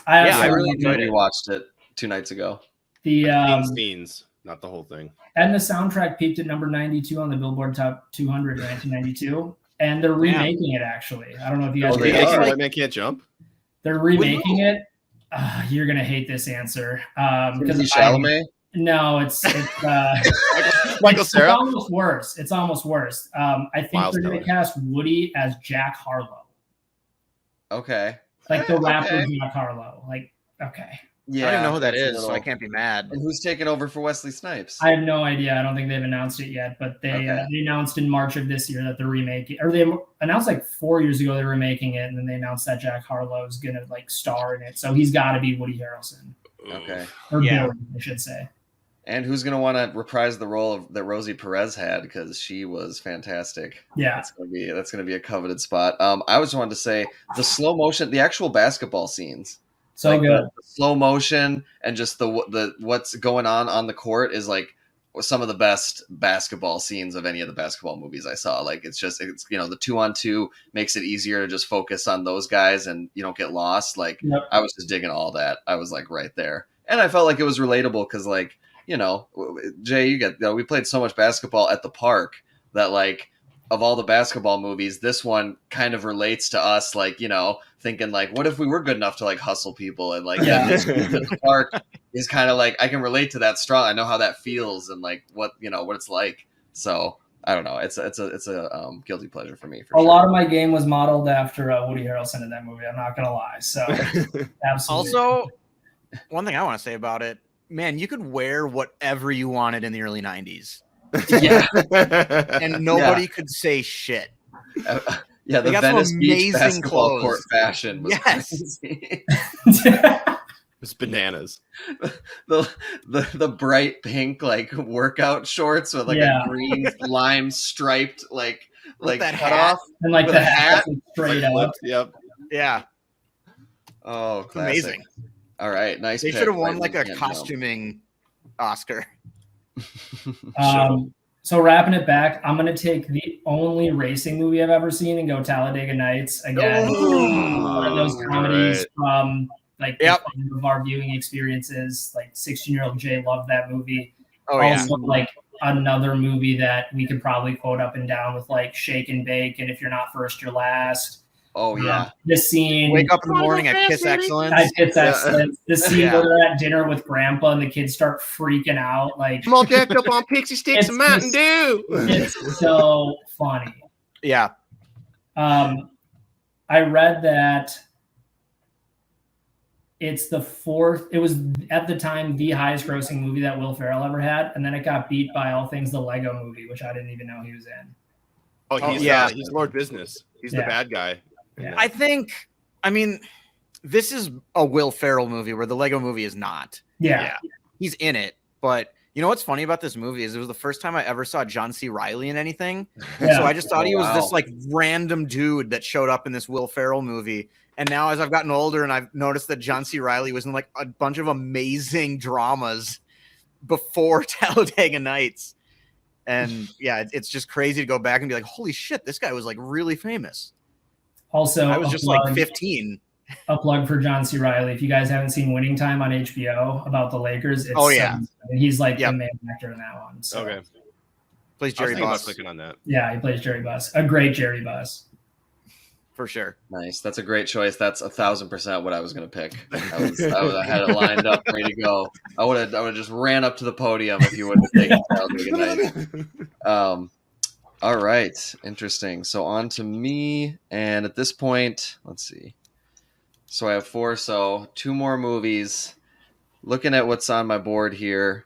I really enjoyed it. We watched it 2 nights ago. The scenes, not the whole thing. And the soundtrack peaked at number 92 on the Billboard Top 200 in 1992. And they're remaking it, actually. I don't know if you guys White Man Can't Jump? They're remaking it. You're going to hate this answer. Because Chalamet? No, it's Michael Cera. It's almost worse. I think they're going to cast Woody as Jack Harlow. Okay. The rapper Jack Harlow. Okay. Yeah, I don't even know who that is, so I can't be mad. And who's taking over for Wesley Snipes? I have no idea. I don't think they've announced it yet, but they announced in March of this year that they're remaking, or they announced 4 years ago they're remaking it, and then they announced that Jack Harlow is going to star in it. So he's got to be Woody Harrelson. Okay. Or Billy, I should say. And who's going to want to reprise the role that Rosie Perez had, because she was fantastic. Yeah, that's going to be a coveted spot. I just wanted to say the slow motion, the actual basketball scenes, so good. The slow motion and just the what's going on the court is some of the best basketball scenes of any of the basketball movies I saw. It's the 2-on-2 makes it easier to just focus on those guys and you don't get lost. Yep. I was just digging all that. I was right there, and I felt like it was relatable because Jay, we played so much basketball at the park that of all the basketball movies, this one kind of relates to us, thinking what if we were good enough to hustle people and the park is kind of I can relate to that strong. I know how that feels and what it's like. So I don't know. It's a guilty pleasure for me. A lot of my game was modeled after Woody Harrelson in that movie. I'm not gonna lie. So absolutely. Also, one thing I want to say about it. Man, you could wear whatever you wanted in the early 90s. Yeah. and nobody could say shit. Yeah, the got some Venice Beach amazing basketball clothes. court fashion was Yes. crazy. It's bananas. The bright pink like workout shorts with like a green lime striped like that cut hat. off And like with the a hat hat. straight Like, up. Yep. Yeah, Oh, classic. amazing. All right, nice. They pick. should have won Lightning like a can't jump. costuming Oscar. So wrapping it back, I'm gonna take the only racing movie I've ever seen and go Talladega Nights again. One of those comedies from like the fun of our viewing experiences. Like 16-year-old Jay loved that movie. Oh Also, like another movie that we could probably quote up and down with like Shake and Bake and If You're Not First, You're Last. Oh yeah. This scene. Wake up in the morning, I piss excellence. I piss excellence. This scene where they're at dinner with Grandpa and the kids start freaking out. Like, I'm all decked up on pixie sticks and Mountain Dew. It's so funny. Yeah. I read that it's the fourth. It was at the time the highest grossing movie that Will Ferrell ever had, and then it got beat by all things the Lego Movie, which I didn't even know he was in. Oh, he's Lord Business. He's the bad guy. Yeah. I mean, this is a Will Ferrell movie where the Lego Movie is not. Yeah. He's in it, but you know what's funny about this movie is it was the first time I ever saw John C. Reilly in anything. Yeah. So I just thought he was this like random dude that showed up in this Will Ferrell movie. And now as I've gotten older and I've noticed that John C. Reilly was in like a bunch of amazing dramas before Talladega Nights. And yeah, it's just crazy to go back and be like, holy shit, this guy was like really famous. Also, I was just like 15. A plug for John C. Reilly. If you guys haven't seen Winning Time on HBO about the Lakers, it's he's like the main actor in that one. So. Okay. Plays Jerry Buss. Clicking on that. Yeah, he plays Jerry Buss. A great Jerry Buss. For sure. Nice. That's a great choice. That's 1,000% what I was going to pick. I had it lined up, ready to go. I would have just ran up to the podium if you wouldn't have taken Talladega Nights. All right. Interesting. So on to me. And at this point, let's see. So I have 4. So 2 more movies. Looking at what's on my board here,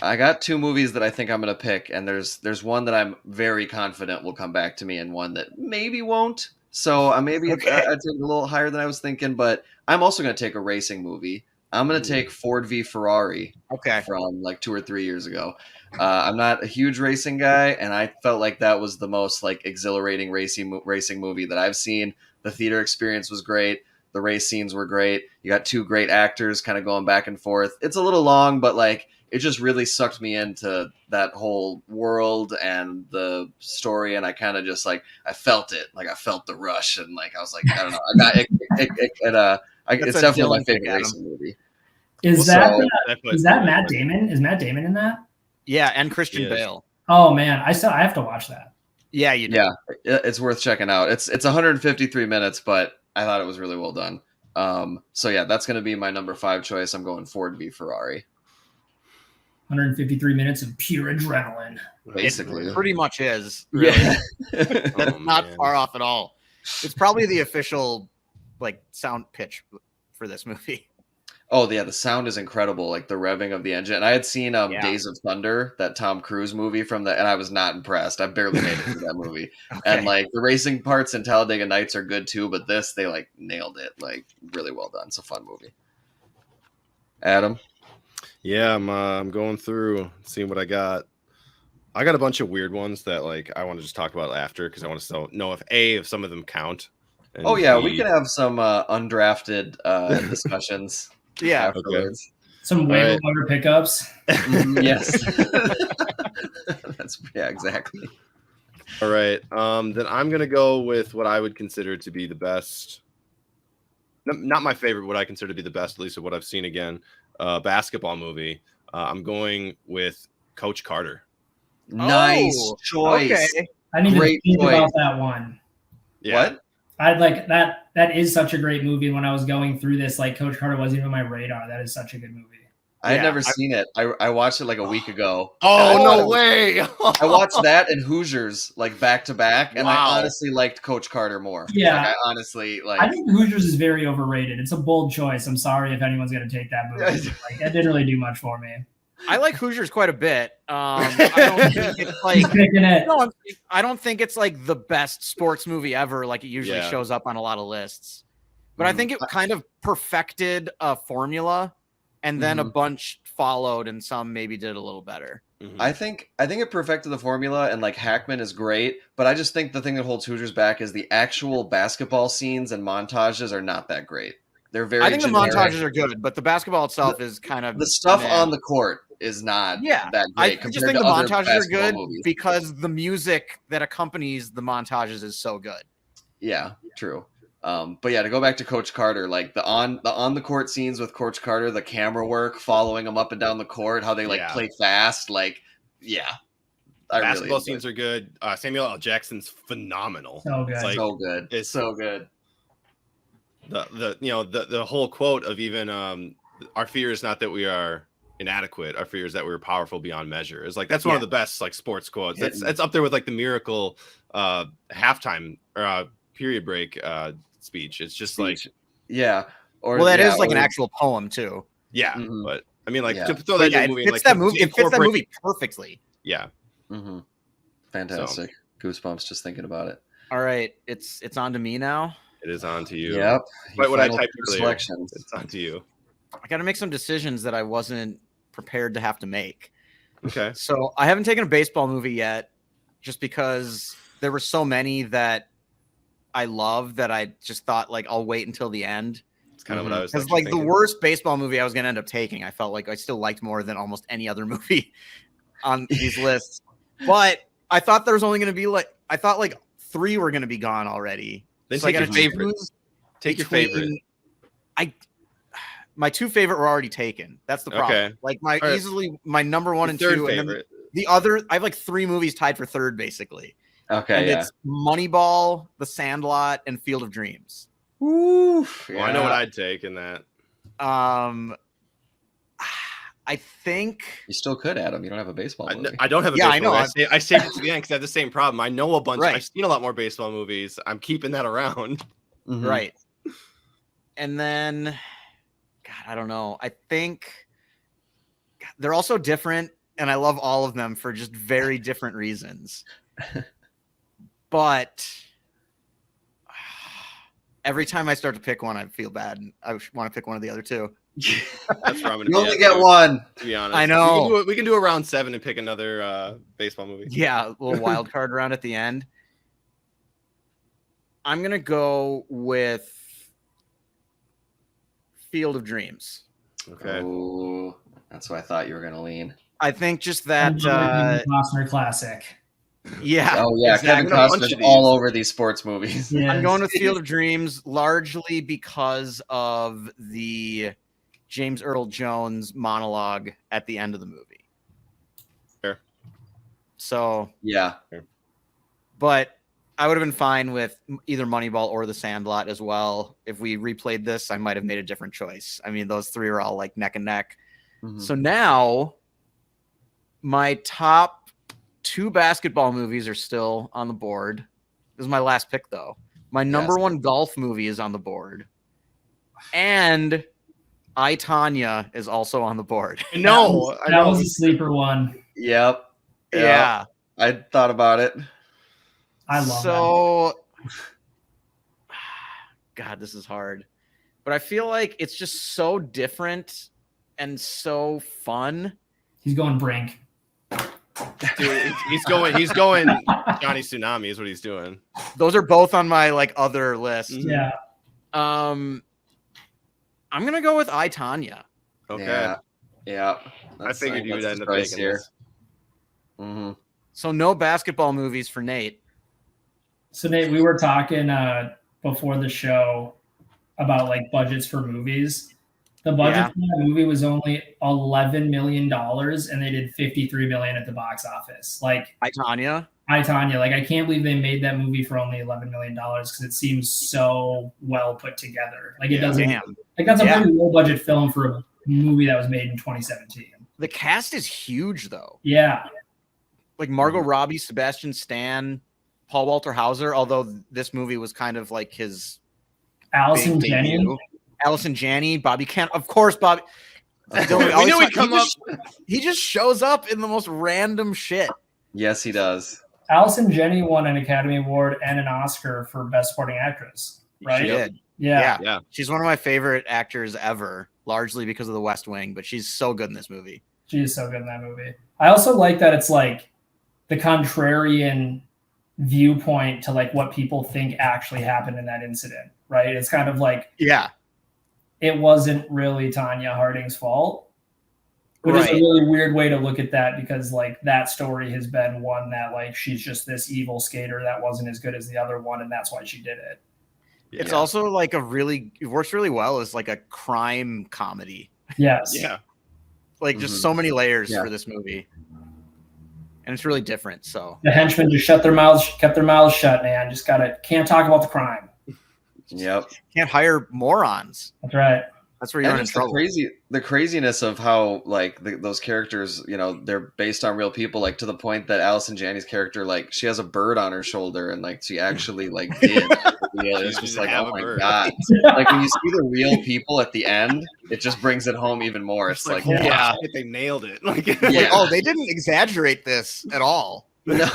I got 2 movies that I think I'm going to pick. And there's one that I'm very confident will come back to me and one that maybe won't. So I'd take a little higher than I was thinking. But I'm also going to take a racing movie. I'm going to take Ford v Ferrari from like 2 or 3 years ago. I'm not a huge racing guy, and I felt like that was the most like exhilarating racing movie that I've seen. The theater experience was great. The race scenes were great. You got 2 great actors kind of going back and forth. It's a little long, but like it just really sucked me into that whole world and the story, and I kind of just like I felt it. Like I felt the rush, and like I was like, I don't know. I got it. It's definitely my favorite racing movie. Is that Matt Damon? Is Matt Damon in that? Yeah, and Christian Bale. Oh man, I have to watch that. Yeah, you do. Yeah, it's worth checking out. It's 153 minutes, but I thought it was really well done. So yeah, that's going to be my number 5 choice. I'm going Ford v Ferrari. 153 minutes of pure adrenaline. Basically, it pretty much is. Really. Yeah, not far off at all. It's probably the official like sound pitch for this movie. Oh yeah, the sound is incredible, like the revving of the engine. And I had seen Days of Thunder, that Tom Cruise movie and I was not impressed. I barely made it through that movie. And like the racing parts in Talladega Nights are good too, but they like nailed it, like really well done. It's a fun movie. Adam? Yeah, I'm going through, seeing what I got. I got a bunch of weird ones that like I want to just talk about after because I want to know if some of them count. And we can have some undrafted discussions. Yeah. Afterwards. Some waiver wire pickups. Yes. Exactly. All right. Then I'm gonna go with what I would consider to be the best. Not my favorite, what I consider to be the best, at least of what I've seen again. Basketball movie. I'm going with Coach Carter. Nice choice. Okay. I didn't even think about that one. Yeah. What? I'd like that. That is such a great movie. When I was going through this, like Coach Carter wasn't even on my radar. That is such a good movie. I had never seen it. I watched it like a week ago. Oh, no way. I watched that and Hoosiers like back to back. And I honestly liked Coach Carter more. Yeah. Like, I honestly like. I think Hoosiers is very overrated. It's a bold choice. I'm sorry if anyone's going to take that movie. Like, it didn't really do much for me. I like Hoosiers quite a bit. I don't think it's like no, I don't think it's like the best sports movie ever. Like it usually shows up on a lot of lists, but I think it kind of perfected a formula, and then a bunch followed, and some maybe did a little better. I think it perfected the formula, and like Hackman is great, but I just think the thing that holds Hoosiers back is the actual basketball scenes and montages are not that great. They're very. I think generic. the montages are good, but the basketball itself is kind of the stuff on the court is not that great. I just think the montages are good because the music that accompanies the montages is so good. Yeah, true. But yeah, to go back to Coach Carter, like the on the court scenes with Coach Carter, the camera work following him up and down the court, how they play fast, basketball scenes are good. Samuel L. Jackson's phenomenal. So good, so good. It's so good. The whole quote of even our fear is not that we are inadequate, our fear is that we are powerful beyond measure. Is like that's one of the best like sports quotes. It's up there with like the Miracle halftime or period break speech. It's just like that is like an actual poem too. Yeah, but I mean like to throw that in a movie, it fits that movie perfectly. Yeah. Fantastic. Goosebumps just thinking about it. All right, it's on to me now. It is on to you. Yep. But what I typed earlier, it's on to you. I got to make some decisions that I wasn't prepared to have to make. Okay. So I haven't taken a baseball movie yet, just because there were so many that I love that I just thought like I'll wait until the end. It's kind of what I was. Because like the worst baseball movie I was going to end up taking, I felt like I still liked more than almost any other movie on these lists. But I thought there was only going to be like 3 were going to be gone already. Then so take your favorite. Take your favorite. My 2 favorite were already taken. That's the problem. Okay. Like easily my number 1 and 2, favorite. And then the other I have like 3 movies tied for third basically. Okay, and it's Moneyball, The Sandlot, and Field of Dreams. Oof. Well, I know what I'd take in that. I think you still could, Adam. You don't have a baseball movie. I don't have a baseball movie. I know. I saved it to the end because I have the same problem. I know a bunch. Right. I've seen a lot more baseball movies. I'm keeping that around. Right. And then, God, I don't know. I think they're also different, and I love all of them for just very different reasons. But every time I start to pick one, I feel bad, and I want to pick one of the other 2. That's where I'm gonna you only get one. To be honest, I know. We can do a round 7 and pick another baseball movie. Yeah, a little wild card round at the end. I'm gonna go with Field of Dreams. Okay. Ooh, that's what I thought you were gonna lean. I think just that Costner classic. Yeah. Oh yeah, exactly. Kevin Costner's all over these sports movies. Yes. I'm going with Field of Dreams largely because of the James Earl Jones monologue at the end of the movie. Sure. So yeah, but I would have been fine with either Moneyball or The Sandlot as well. If we replayed this, I might have made a different choice. I mean, those 3 are all like neck and neck. So now my top 2 basketball movies are still on the board. This is my last pick, though. My number 1 golf movie is on the board. And I, Tonya is also on the board. No, that was a sleeper one. Yep. Yeah. I thought about it. I love that. God, this is hard. But I feel like it's just so different and so fun. He's going Brink. Dude, he's going Johnny Tsunami is what he's doing. Those are both on my like other list. Yeah. I'm gonna go with I, Tonya. Okay. Yeah. I figured you would end up taking here. This. So no basketball movies for Nate. So Nate, we were talking before the show about like budgets for movies. The budget for that movie was only $11 million, and they did $53 million at the box office. Like I, Tonya. Like I can't believe they made that movie for only $11 million because it seems so well put together. Like it doesn't. Like that's a pretty low budget film for a movie that was made in 2017. The cast is huge, though. Yeah. Like Margot Robbie, Sebastian Stan, Paul Walter Hauser. Although this movie was kind of like his Allison Janney, Bobby Kent, of course. Bobby. We knew he'd come up. He just shows up in the most random shit. Yes, he does. Allison Janney won an Academy Award and an Oscar for Best Supporting Actress, right? She did. Yeah. She's one of my favorite actors ever, largely because of The West Wing, but she's so good in this movie. She is so good in that movie. I also like that it's like the contrarian viewpoint to like what people think actually happened in that incident, right? It's kind of like, it wasn't really Tanya Harding's fault, which is a really weird way to look at that, because like that story has been one that like she's just this evil skater that wasn't as good as the other one, and that's why she did it. It's also like it works really well as like a crime comedy. Yes. Yeah. Like just so many layers for this movie. And it's really different. So the henchmen just kept their mouths shut, man. Can't talk about the crime. Yep. Can't hire morons. That's right. That's where you're in trouble. The craziness of how like those characters, you know, they're based on real people, like to the point that Allison Janney's character, like she has a bird on her shoulder, and like she actually like did. It's just like, oh my god! Like when you see the real people at the end, it just brings it home even more. It's like, they nailed it. Like, oh, they didn't exaggerate this at all. No.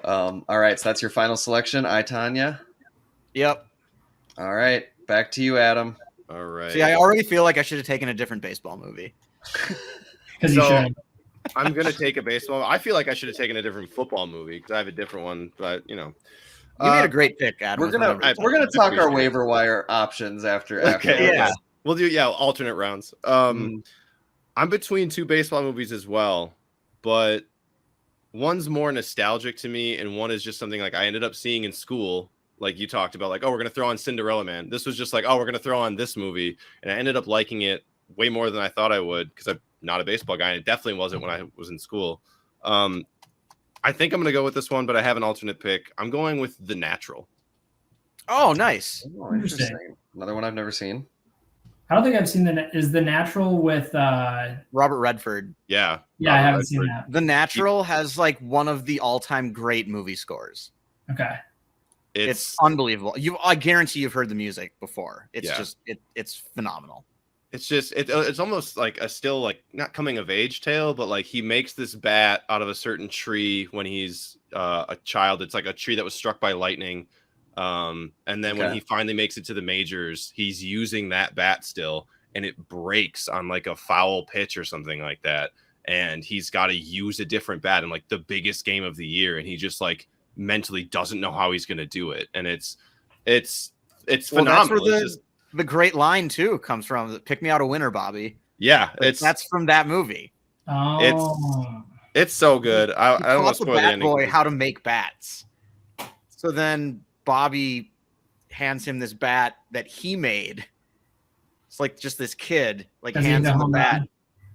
All right, so that's your final selection, I, Tanya. Yep. All right, back to you, Adam. All right. See, I already feel like I should have taken a different baseball movie. Because you should. I'm gonna take a baseball. I feel like I should have taken a different football movie because I have a different one. But you know, you made a great pick, Adam. We're gonna talk our waiver wire options after. Okay, yeah, we'll do alternate rounds. I'm between two baseball movies as well, but one's more nostalgic to me, and one is just something like I ended up seeing in school. Like you talked about, like, oh, we're gonna throw on Cinderella Man. This was just like, oh, we're gonna throw on this movie, and I ended up liking it way more than I thought I would because I'm not a baseball guy, and it definitely wasn't when I was in school. I think I'm gonna go with this one, but I have an alternate pick. I'm going with The Natural. Oh, nice. Oh, interesting. Another one I've never seen. I don't think I've seen is The Natural with Robert Redford. Yeah, I haven't seen that. The Natural has like one of the all-time great movie scores. Okay. It's unbelievable. I guarantee you've heard the music before. It's just it's phenomenal. It's just it's almost like a still like not coming of age tale, but like he makes this bat out of a certain tree when he's a child. It's like a tree that was struck by lightning. And then when he finally makes it to the majors, he's using that bat still, and it breaks on like a foul pitch or something like that. And he's got to use a different bat in like the biggest game of the year, and he just like mentally doesn't know how he's going to do it. And it's phenomenal. That's where the great line too comes from. Pick me out a winner, Bobby. Yeah, that's from that movie. Oh, it's so good. I don't want to spoil the ending. Boy, how to make bats. So then Bobby hands him this bat that he made. It's like just this kid like hands him the bat.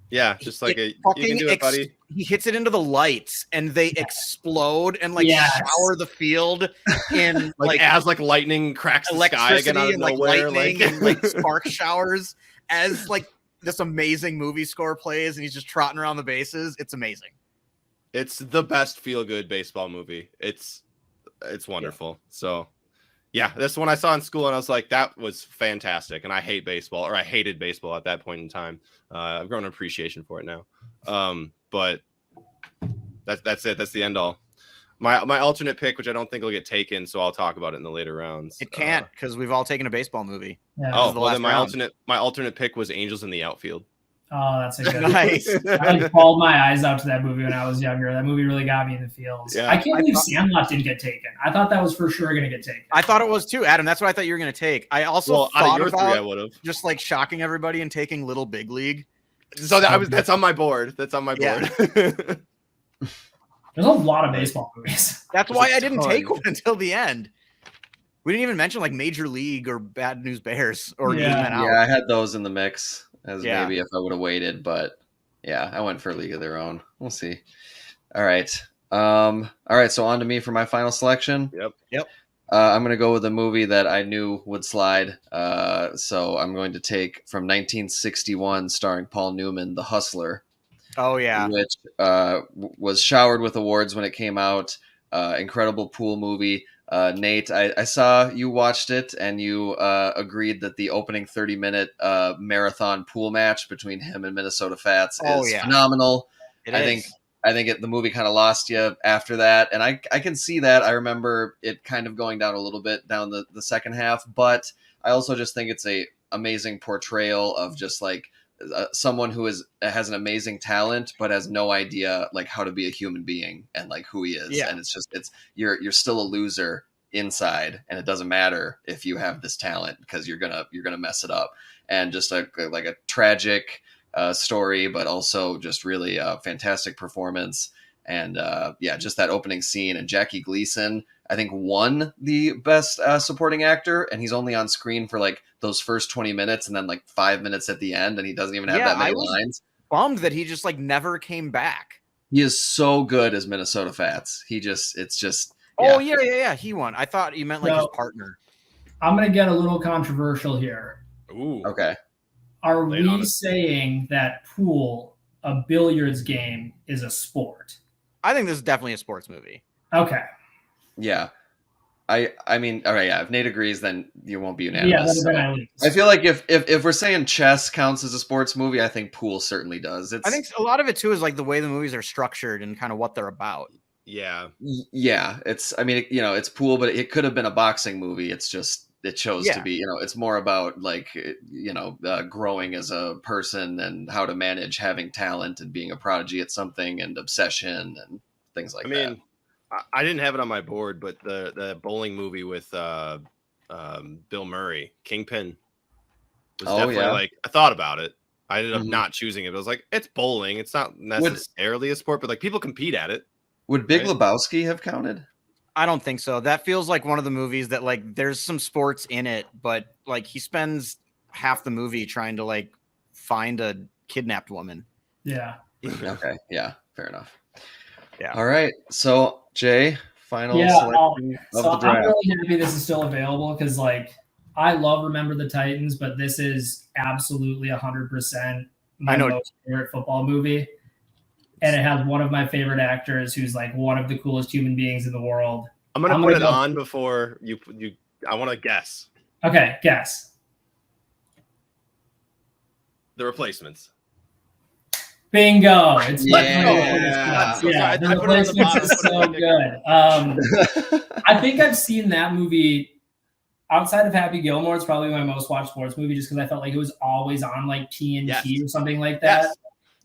Yeah, just like you can do it, buddy. He hits it into the lights, and they explode and like shower the field in like as like lightning cracks the sky again out of nowhere, lightning and like spark showers as like this amazing movie score plays, and he's just trotting around the bases. It's amazing. It's the best feel good baseball movie. It's wonderful. So yeah, that's one I saw in school, and I was like, that was fantastic. And I hate baseball, or I hated baseball at that point in time. I've grown an appreciation for it now. But that's it. That's the end all. My alternate pick, which I don't think will get taken, so I'll talk about it in the later rounds. It can't, because we've all taken a baseball movie. Yeah. Oh, well, then my alternate pick was Angels in the Outfield. Oh, that's a good nice. I like bawled my eyes out to that movie when I was younger. That movie really got me in the feels. Yeah. I can't believe Sandlot didn't get taken. I thought that was for sure going to get taken. I thought it was too, Adam. That's what I thought you were going to take. I also thought about I would have just like shocking everybody and taking Little Big League. So that's on my board. That's on my board. Yeah. There's a lot of baseball movies. That's why I didn't take one until the end. We didn't even mention like Major League or Bad News Bears or Yeah, I had those in the mix as maybe if I would have waited, but yeah, I went for League of Their Own. We'll see. All right. So on to me for my final selection. Yep. I'm going to go with a movie that I knew would slide. So I'm going to take from 1961, starring Paul Newman, The Hustler. Oh, yeah. Which was showered with awards when it came out. incredible pool movie. Nate, I saw you watched it and you agreed that the opening 30-minute marathon pool match between him and Minnesota Fats is phenomenal. I think the movie kind of lost you after that, and I can see that. I remember it kind of going down a little bit down the second half, but I also just think it's a amazing portrayal of just like someone who has an amazing talent but has no idea like how to be a human being and like who he is. And it's you're still a loser inside, and it doesn't matter if you have this talent because you're gonna mess it up. And just like a tragic story, but also just really fantastic performance. And just that opening scene. And Jackie Gleason, I think, won the best supporting actor, and he's only on screen for like those first 20 minutes and then like 5 minutes at the end, and he doesn't even have that many lines. Bummed that he just like never came back. He is so good as Minnesota Fats. It's just Oh yeah, he won. I thought you meant like his partner. I'm gonna get a little controversial here. Ooh. Okay. Are we saying that pool, a billiards game, is a sport? I think this is definitely a sports movie. Okay. Yeah. I mean, all right, yeah. If Nate agrees, then you won't be unanimous. Yeah, I feel like if we're saying chess counts as a sports movie, I think pool certainly does. I think a lot of it too is like the way the movies are structured and kind of what they're about. Yeah. Yeah. It's pool, but it could have been a boxing movie. It's just it chose to be, it's more about like, growing as a person and how to manage having talent and being a prodigy at something and obsession and things like that. I mean, I didn't have it on my board, but the bowling movie with Bill Murray, Kingpin, was definitely like, I thought about it. I ended up not choosing it. But I was like, it's bowling. It's not necessarily a sport, but like people compete at it. Would Big Lebowski have counted? I don't think so. That feels like one of the movies that like there's some sports in it, but like he spends half the movie trying to like find a kidnapped woman. Yeah. Okay. Yeah. Fair enough. Yeah. All right. So Jay, final selection of the draft. I'm really happy this is still available because like I love Remember the Titans, but this is absolutely 100% my most favorite football movie. And it has one of my favorite actors who's like one of the coolest human beings in the world. I'm gonna put it on before you. I want to guess. Okay, guess. The Replacements. Bingo! It's The Replacements is so good. I think I've seen that movie outside of Happy Gilmore. It's probably my most watched sports movie, just because I felt like it was always on like TNT or something like that. Yes.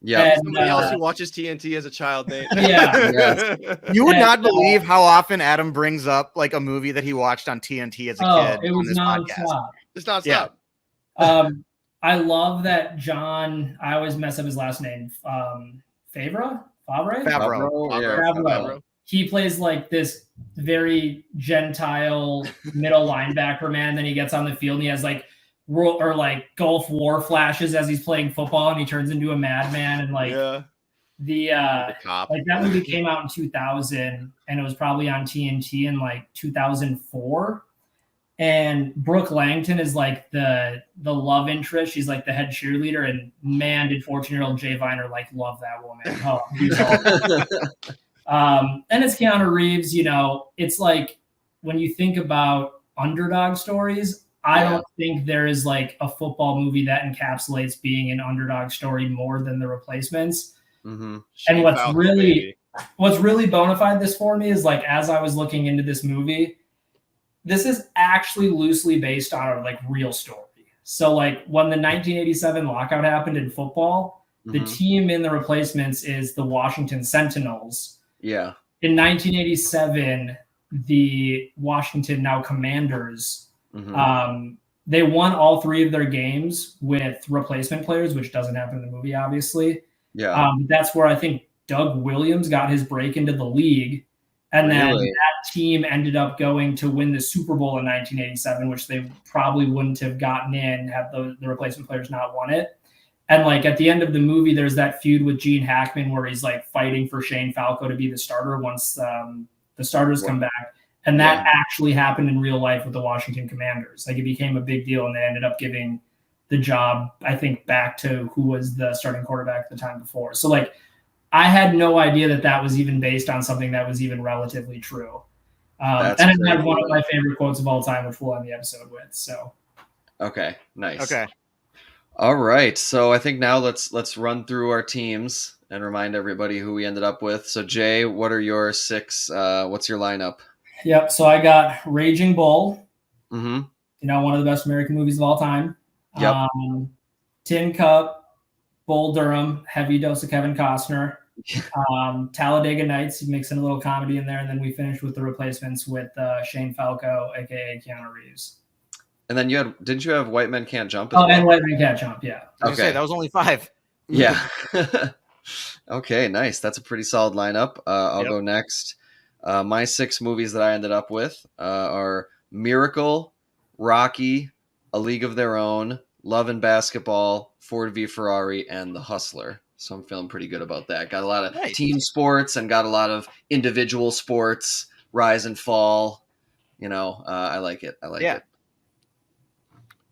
Yeah. Somebody else who watches TNT as a child, Nate. Yeah. You would not believe how often Adam brings up like a movie that he watched on TNT as a kid. It was on this nonstop. It's nonstop. Yeah. I love that John. I always mess up his last name. Favreau. He plays like this very gentile middle linebacker man. Then he gets on the field and he has like Gulf War flashes as he's playing football, and he turns into a madman. And like the cop. Like that movie came out in 2000, and it was probably on TNT in like 2004. And Brooke Langton is like the love interest. She's like the head cheerleader, and man, did 14-year-old Jay Viner like love that woman. Oh, and it's Keanu Reeves. It's like when you think about underdog stories, I don't think there is like a football movie that encapsulates being an underdog story more than The Replacements. Mm-hmm. And what's really bona fide this for me is like, as I was looking into this movie, this is actually loosely based on a like real story. So like when the 1987 lockout happened in football, the team in The Replacements is the Washington Sentinels. Yeah. In 1987, the Washington, now Commanders, they won all three of their games with replacement players, which doesn't happen in the movie, obviously. Yeah. That's where I think Doug Williams got his break into the league. And then that team ended up going to win the Super Bowl in 1987, which they probably wouldn't have gotten in had the replacement players not won it. And like at the end of the movie, there's that feud with Gene Hackman where he's like fighting for Shane Falco to be the starter once the starters come back. And that actually happened in real life with the Washington Commanders. Like it became a big deal, and they ended up giving the job, I think, back to who was the starting quarterback the time before. So like I had no idea that was even based on something that was even relatively true. And it had one of my favorite quotes of all time, which we'll end the episode with. So, okay, nice. Okay. All right. So I think now let's run through our teams and remind everybody who we ended up with. So Jay, what are your 6? What's your lineup? Yep. So I got Raging Bull. Mm-hmm. One of the best American movies of all time. Yep. Tin Cup, Bull Durham, heavy dose of Kevin Costner. Talladega Nights, you mix in a little comedy in there, and then we finished with The Replacements with Shane Falco, aka Keanu Reeves. And then didn't you have White Men Can't Jump? And White Men Can't Jump, yeah. Okay, that was only 5. Yeah. Okay, nice. That's a pretty solid lineup. I'll go next. My 6 movies that I ended up with are Miracle, Rocky, A League of Their Own, Love and Basketball, Ford v Ferrari, and The Hustler. So I'm feeling pretty good about that. Got a lot of team sports and got a lot of individual sports, rise and fall. I like it. I like it.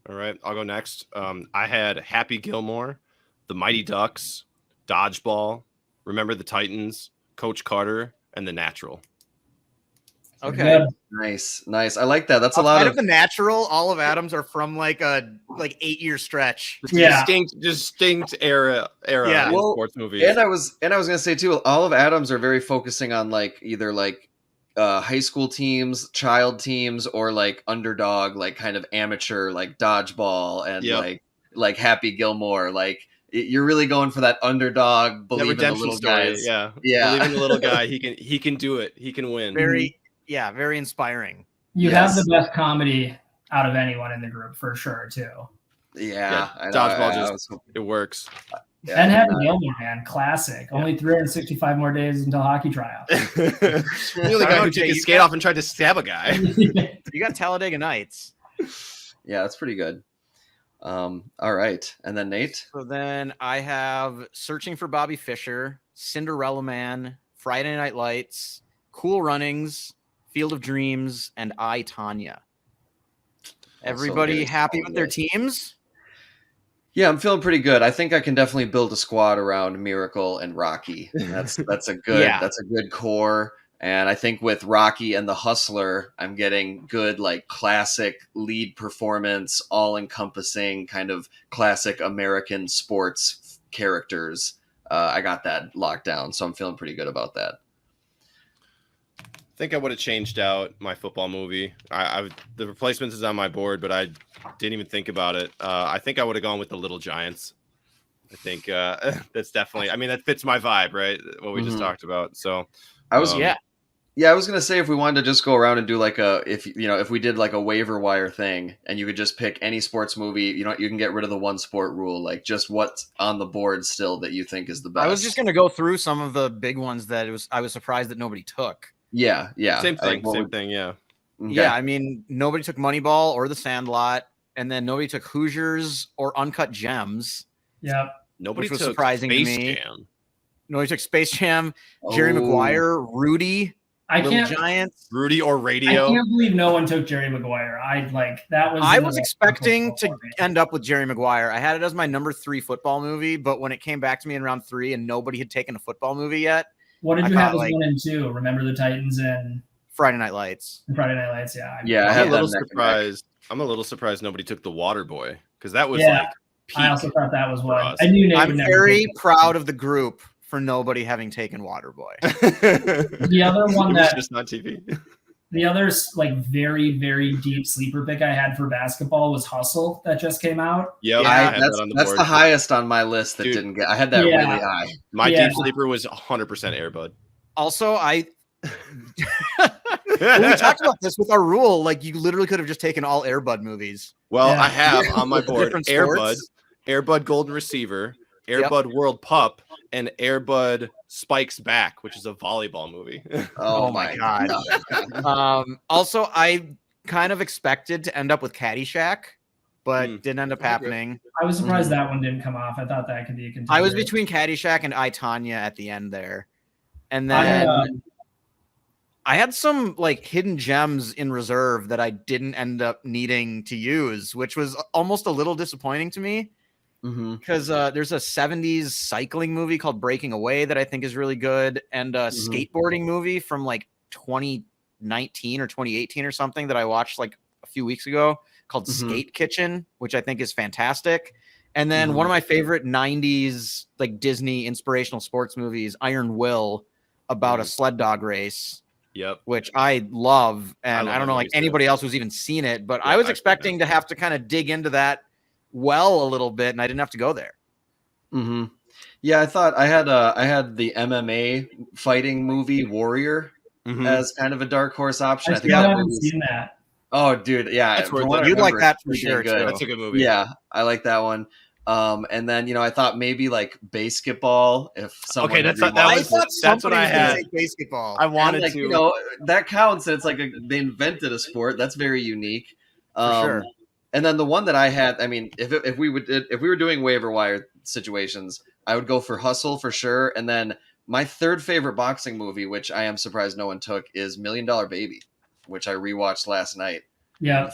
All right, I'll go next. I had Happy Gilmore, The Mighty Ducks, Dodgeball, Remember the Titans, Coach Carter, and The Natural. Okay. Nice. I like that. That's a lot lot of The Natural. All of Adams are from like a 8-year stretch. Distinct era in sports movies. And I was gonna say too, all of Adams are very focusing on like either like high school teams, child teams, or like underdog, like kind of amateur, like Dodgeball and like Happy Gilmore. Like you're really going for that underdog, believe in the little guys. Yeah. Believe in the little guy. He can do it. He can win. Very inspiring. You have the best comedy out of anyone in the group for sure too. Yeah, Dodgeball it works. Yeah, and Happy Gilmore, man, classic. Yeah. Only 365 more days until hockey tryouts. The only guy who took his skate off and tried to stab a guy. You got Talladega Nights. Yeah, that's pretty good. All right, and then Nate. So then I have Searching for Bobby Fischer, Cinderella Man, Friday Night Lights, Cool Runnings, Field of Dreams, and I, Tonya. Everybody happy with their teams? Yeah, I'm feeling pretty good. I think I can definitely build a squad around Miracle and Rocky. That's a good core. And I think with Rocky and The Hustler, I'm getting good like classic lead performance, all encompassing kind of classic American sports characters. I got that locked down, so I'm feeling pretty good about that. I think I would have changed out my football movie. The Replacements is on my board, but I didn't even think about it. I think I would have gone with The Little Giants. I think that's definitely. I mean, that fits my vibe, right? What we just talked about. So I was I was gonna say if we wanted to just go around and do like if we did like a waiver wire thing and you could just pick any sports movie, you can get rid of the one sport rule, like just what's on the board still that you think is the best. I was just gonna go through some of the big ones that I was surprised that nobody took. Yeah. Same thing. Yeah. Okay. Yeah, I mean, nobody took Moneyball or The Sandlot, and then nobody took Hoosiers or Uncut Gems. Yeah. Nobody was took surprising Space to me. Jam. Nobody took Space Jam, Jerry Maguire, Rudy, Little Giants. Rudy or Radio. I can't believe no one took Jerry Maguire. I was expecting to end up with Jerry Maguire. I had it as my number 3 football movie, but when it came back to me in round 3 and nobody had taken a football movie yet. What did you have as 1 and 2? Remember the Titans and Friday Night Lights. Friday Night Lights, yeah. I'm a little surprised. I'm a little surprised nobody took The Water Boy because that was like. I also thought that was one. I knew Nate I'm very proud of the group for nobody having taken Waterboy. The other one that just not TV. The other like very, very deep sleeper pick I had for basketball was Hustle that just came out. Yeah, that's the highest on my list that didn't get. I had that really high. My deep sleeper was 100% Air Bud. Also, when we talked about this with our rule, like you literally could have just taken all Air Bud movies. Well, I have on my board Air Bud Golden Receiver, Air Bud World Pup, and Air Bud Spikes Back, which is a volleyball movie. Oh my god. Also, I kind of expected to end up with Caddyshack, but didn't end up happening. I was surprised that one didn't come off. I thought that could be a contender. I was between Caddyshack and I, Tonya at the end there. And then I had some like hidden gems in reserve that I didn't end up needing to use, which was almost a little disappointing to me. because there's a 70s cycling movie called Breaking Away that I think is really good, and a skateboarding movie from like 2019 or 2018 or something that I watched like a few weeks ago called Skate Kitchen, which I think is fantastic. And then one of my favorite 90s like Disney inspirational sports movies, Iron Will, about a sled dog race. Yep. Which I love. And I don't know like anybody else who's even seen it, but I was expecting to have to kind of dig into that well a little bit, and I didn't have to go there. Yeah, I thought I had the MMA fighting movie Warrior as kind of a dark horse option. I haven't seen that. Oh, dude, yeah, you'd like that for sure. Good. That's a good movie. Yeah, I like that one. And then I thought maybe like basketball. If someone that's what I had. Basketball. I wanted like, to. That counts. It's like they invented a sport. That's very unique. For sure. And then the one that I had, I mean, if we were doing waiver wire situations, I would go for Hustle for sure. And then my third favorite boxing movie, which I am surprised no one took, is $1 Million Baby, which I rewatched last night. Yeah,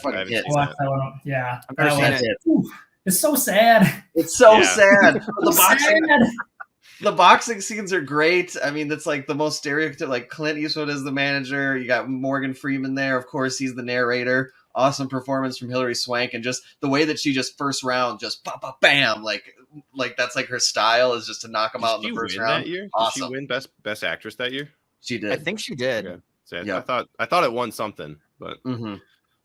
Yeah, I've never seen it. It's so sad. It's so sad. The boxing scenes are great. I mean, it's like the most stereotypical. Like Clint Eastwood is the manager. You got Morgan Freeman there. Of course, he's the narrator. Awesome performance from Hilary Swank, and just the way that she just first round just bam, like that's like her style is just to knock them out in the first round. That year? Awesome. Did she win best actress that year? She did. I think she did. Okay. So I thought it won something, but.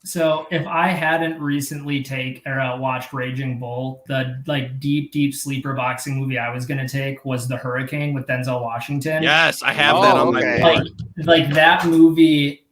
So if I hadn't recently watched Raging Bull, the like deep sleeper boxing movie I was going to take was The Hurricane with Denzel Washington. Yes, I have that on my board. Like that movie,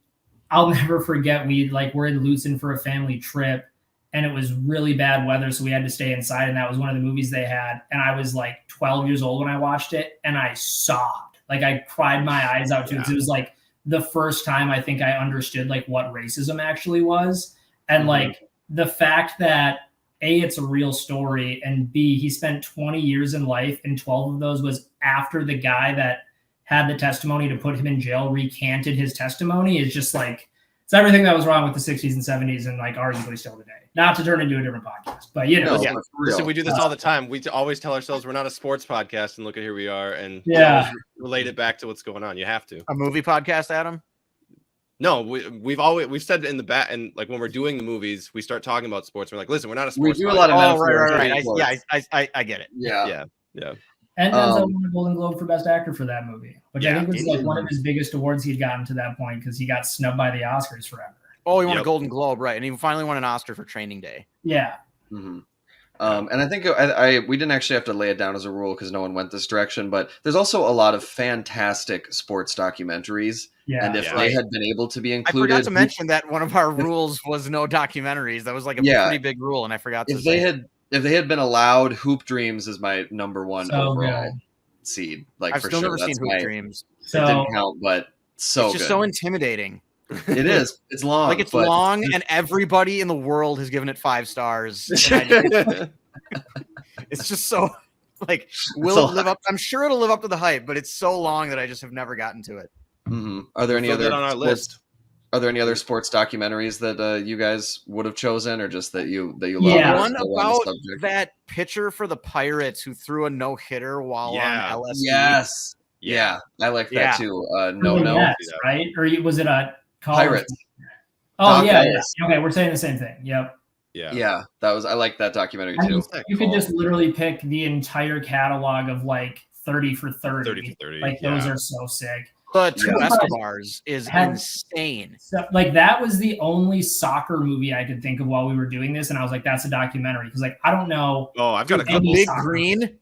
I'll never forget. We're in Lucin for a family trip, and it was really bad weather, so we had to stay inside, and that was one of the movies they had. And I was like 12 years old when I watched it, and I sobbed. Like I cried my eyes out too. It was like the first time I think I understood like what racism actually was. And like the fact that A, it's a real story, and B, he spent 20 years in life and 12 of those was after the guy that had the testimony to put him in jail recanted his testimony is just like, it's everything that was wrong with the 60s and 70s and like arguably still today. Not to turn into a different podcast, but Listen, we do this all the time. We always tell ourselves we're not a sports podcast, and look at here we are, and relate it back to what's going on. You have to. A movie podcast, Adam? No, we've said in the back, and like when we're doing the movies, we start talking about sports. We're like, listen, we're not a sports. We do a lot of right. I get it. Yeah. And Denzel won a Golden Globe for Best Actor for that movie, which I think was like one of his biggest awards he'd gotten to that point because he got snubbed by the Oscars forever. Oh, he won a Golden Globe, right? And he finally won an Oscar for Training Day. Yeah. And I think we didn't actually have to lay it down as a rule because no one went this direction, but there's also a lot of fantastic sports documentaries. Yeah. And if they had been able to be included. I forgot to mention that one of our rules was no documentaries. That was like a pretty big rule, and I forgot to say. If they had been allowed, Hoop Dreams is my number one overall seed. Like I've still never seen Hoop Dreams. So, it didn't count, but it's just so intimidating. It is. It's long. Like it's long, and everybody in the world has given it 5 stars. It's just so like will it live up? I'm sure it'll live up to the hype, but it's so long that I just have never gotten to it. Are there any other on our list? Are there any other sports documentaries that you guys would have chosen, or just that you love? Yeah, one about that pitcher for the Pirates who threw a no-hitter while on LSD. Yes, I like that too. Right? Or was it a Pirates? Oh yeah. Okay, we're saying the same thing. Yep. Yeah. That was. I like that documentary too. You could just literally pick the entire catalog of like 30 for 30. Like those are so sick. The Two Escobars is insane. So, like that was the only soccer movie I could think of while we were doing this, and I was like, "That's a documentary." Because like I don't know. Oh, I've got a couple. Big Green.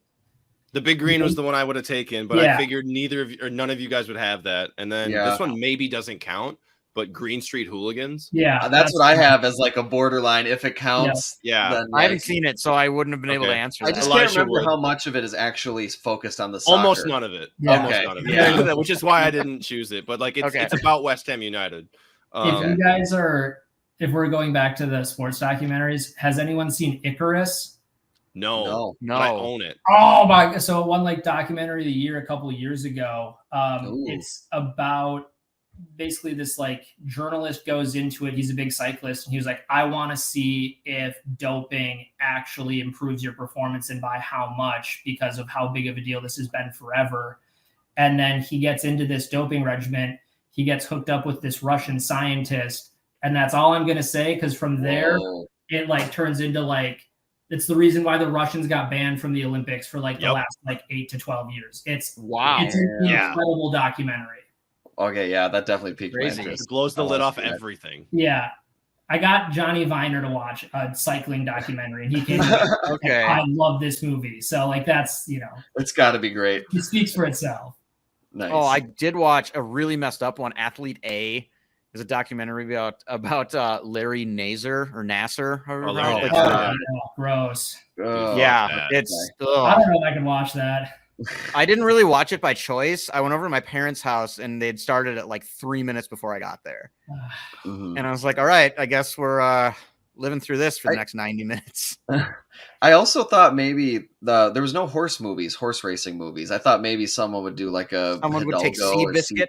The Big Green was the one I would have taken, but I figured none of you guys would have that. And then this one maybe doesn't count, but Green Street Hooligans. Yeah, that's what I have as like a borderline. If it counts, then, I haven't seen it, so I wouldn't have been able to answer. I just can't remember how much of it is actually focused on the soccer. Almost none of it. Almost none of it. Which is why I didn't choose it. But like it's about West Ham United. If you guys if we're going back to the sports documentaries, has anyone seen Icarus? No. I own it. Oh my! So it won like documentary of the year a couple of years ago. It's about basically this like journalist goes into it. He's a big cyclist, and he was like, I want to see if doping actually improves your performance and by how much, because of how big of a deal this has been forever. And then he gets into this doping regimen. He gets hooked up with this Russian scientist. And that's all I'm going to say, because from there, it like turns into like, it's the reason why the Russians got banned from the Olympics for like the last like 8 to 12 years. It's an incredible documentary. Okay, yeah, that definitely piqued my interest. It blows the lid off everything. Yeah. I got Johnny Viner to watch a cycling documentary, and he came like, okay. I love this movie. So like that's, you know, it's got to be great. It speaks for itself. Nice. Oh, I did watch a really messed up one. Athlete A is a documentary about Larry Nasser. Gross. Yeah, it's. I don't know if I can watch that. I didn't really watch it by choice. I went over to my parents' house, and they'd started at like 3 minutes before I got there, and I was like, "All right, I guess we're living through this for the next 90 minutes." I also thought maybe there was no horse racing movies. I thought maybe someone would do like someone would take Seabiscuit.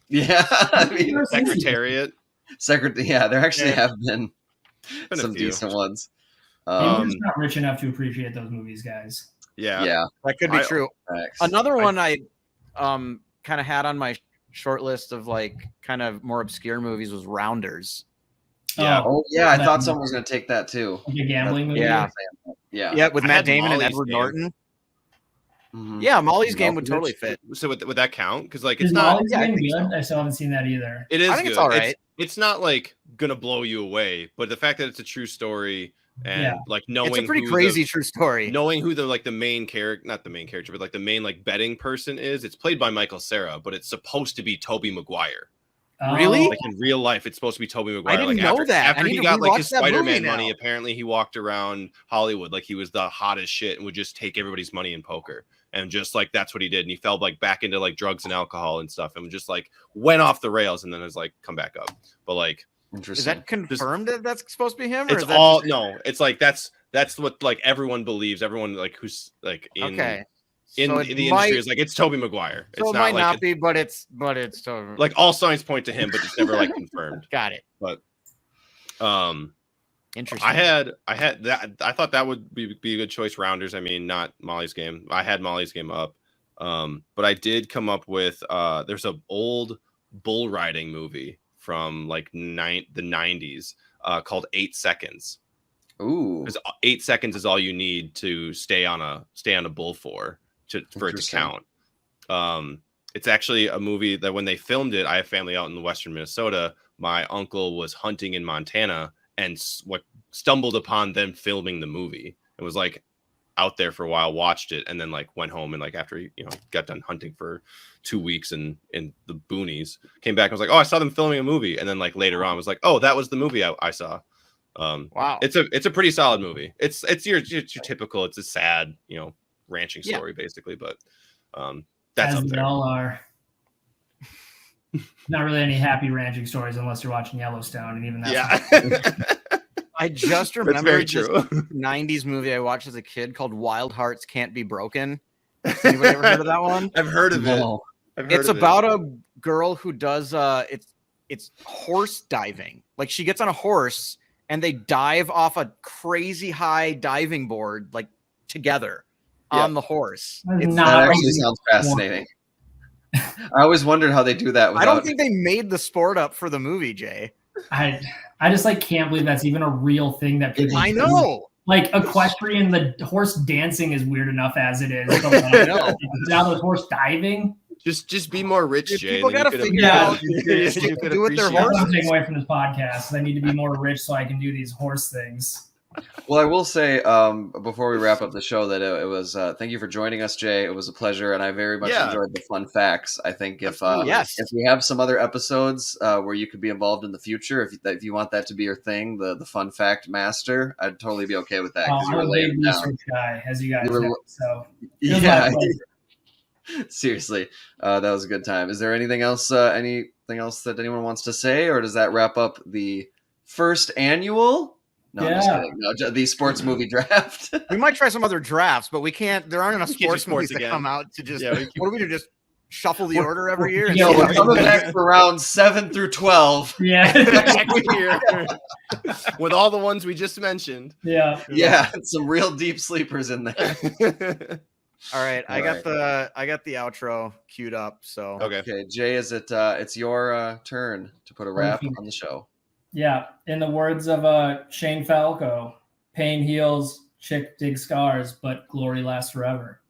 Yeah, I mean, Secretariat. Yeah, there actually have been some decent ones. I'm just not rich enough to appreciate those movies, guys. Yeah, that could be true. Another one I kind of had on my short list of like kind of more obscure movies was Rounders. Yeah. Oh, yeah. I thought someone was going to take that too. Like a gambling movie. Yeah. With Matt Damon and Edward Norton. Mm-hmm. Yeah, Molly's Game would totally fit. So would that count? Because like it's not. Molly's Game good? I still haven't seen that either. It is. I think it's all right. It's not like gonna blow you away, but the fact that it's a true story and like knowing it's a pretty crazy true story. Knowing who the main character, not the main character, but like the main like betting person is. It's played by Michael Cera, but it's supposed to be Tobey Maguire. Really? Like in real life, it's supposed to be Tobey Maguire. I didn't know that. After he got like his Spider-Man money, apparently he walked around Hollywood like he was the hottest shit and would just take everybody's money in poker. And just like that's what he did. And he fell like back into like drugs and alcohol and stuff and just like went off the rails and then was like come back up. But like, is that confirmed that that's supposed to be him? Or it's all no. It's like that's what like everyone believes. Everyone like who's like in in the industry is like it's Tobey Maguire. So it's it might not be, but it's Tobey. Like all signs point to him, but it's never like confirmed. Got it. But interesting. I had that. I thought that would be a good choice. Rounders. I mean, not Molly's Game. I had Molly's Game up, but I did come up with. There's an old bull riding movie from like the 90s called 8 Seconds. Ooh, because 8 seconds is all you need to stay on a bull for it to count. It's actually a movie that when they filmed it, I have family out in western Minnesota. My uncle was hunting in Montana and stumbled upon them filming the movie. It was like out there for a while, watched it, and then like went home and like after got done hunting for 2 weeks in the boonies, came back and was like, oh, I saw them filming a movie, and then like later on was like, oh, that was the movie I saw. Wow, it's a pretty solid movie. It's your typical. It's a sad ranching story basically, but that's as up they there. all are. Not really any happy ranching stories unless you're watching Yellowstone, and even that. I just remembered this 90s movie I watched as a kid called Wild Hearts Can't Be Broken. Has anybody ever heard of that one? I've heard of it. It's about a girl who does it's horse diving. Like she gets on a horse and they dive off a crazy high diving board like together on the horse. That actually sounds fascinating. I always wondered how they do that. I don't think they made the sport up for the movie, Jay. I just like can't believe that's even a real thing that people I know. Like equestrian, the horse dancing is weird enough as it is. I know. Now the horse diving. Just be more rich, Jay. People got to figure out you could do with their horse. I'm taking away from this podcast. I need to be more rich so I can do these horse things. Well, I will say before we wrap up the show that it was thank you for joining us, Jay. It was a pleasure, and I very much enjoyed the fun facts. I think if we have some other episodes where you could be involved in the future, if you want that to be your thing, the fun fact master, I'd totally be okay with that. I'm a big research guy, as you guys know. So yeah, seriously, that was a good time. Is there anything else that anyone wants to say, or does that wrap up the first annual? No, I'm just kidding. No, the sports movie draft. We might try some other drafts, but we can't. There aren't enough sports movies that come out to just. What do we do? Just shuffle the order every year. And Yeah, see We're how coming you- back for rounds 7 through 12. Yeah. Every year. With all the ones we just mentioned. Yeah. Yeah, some real deep sleepers in there. All right, I All got the outro queued up. So Okay. Okay, Jay, is it's your turn to put a wrap Perfect. on the show? Yeah. In the words of Shane Falco, pain heals, chick dig scars, but glory lasts forever.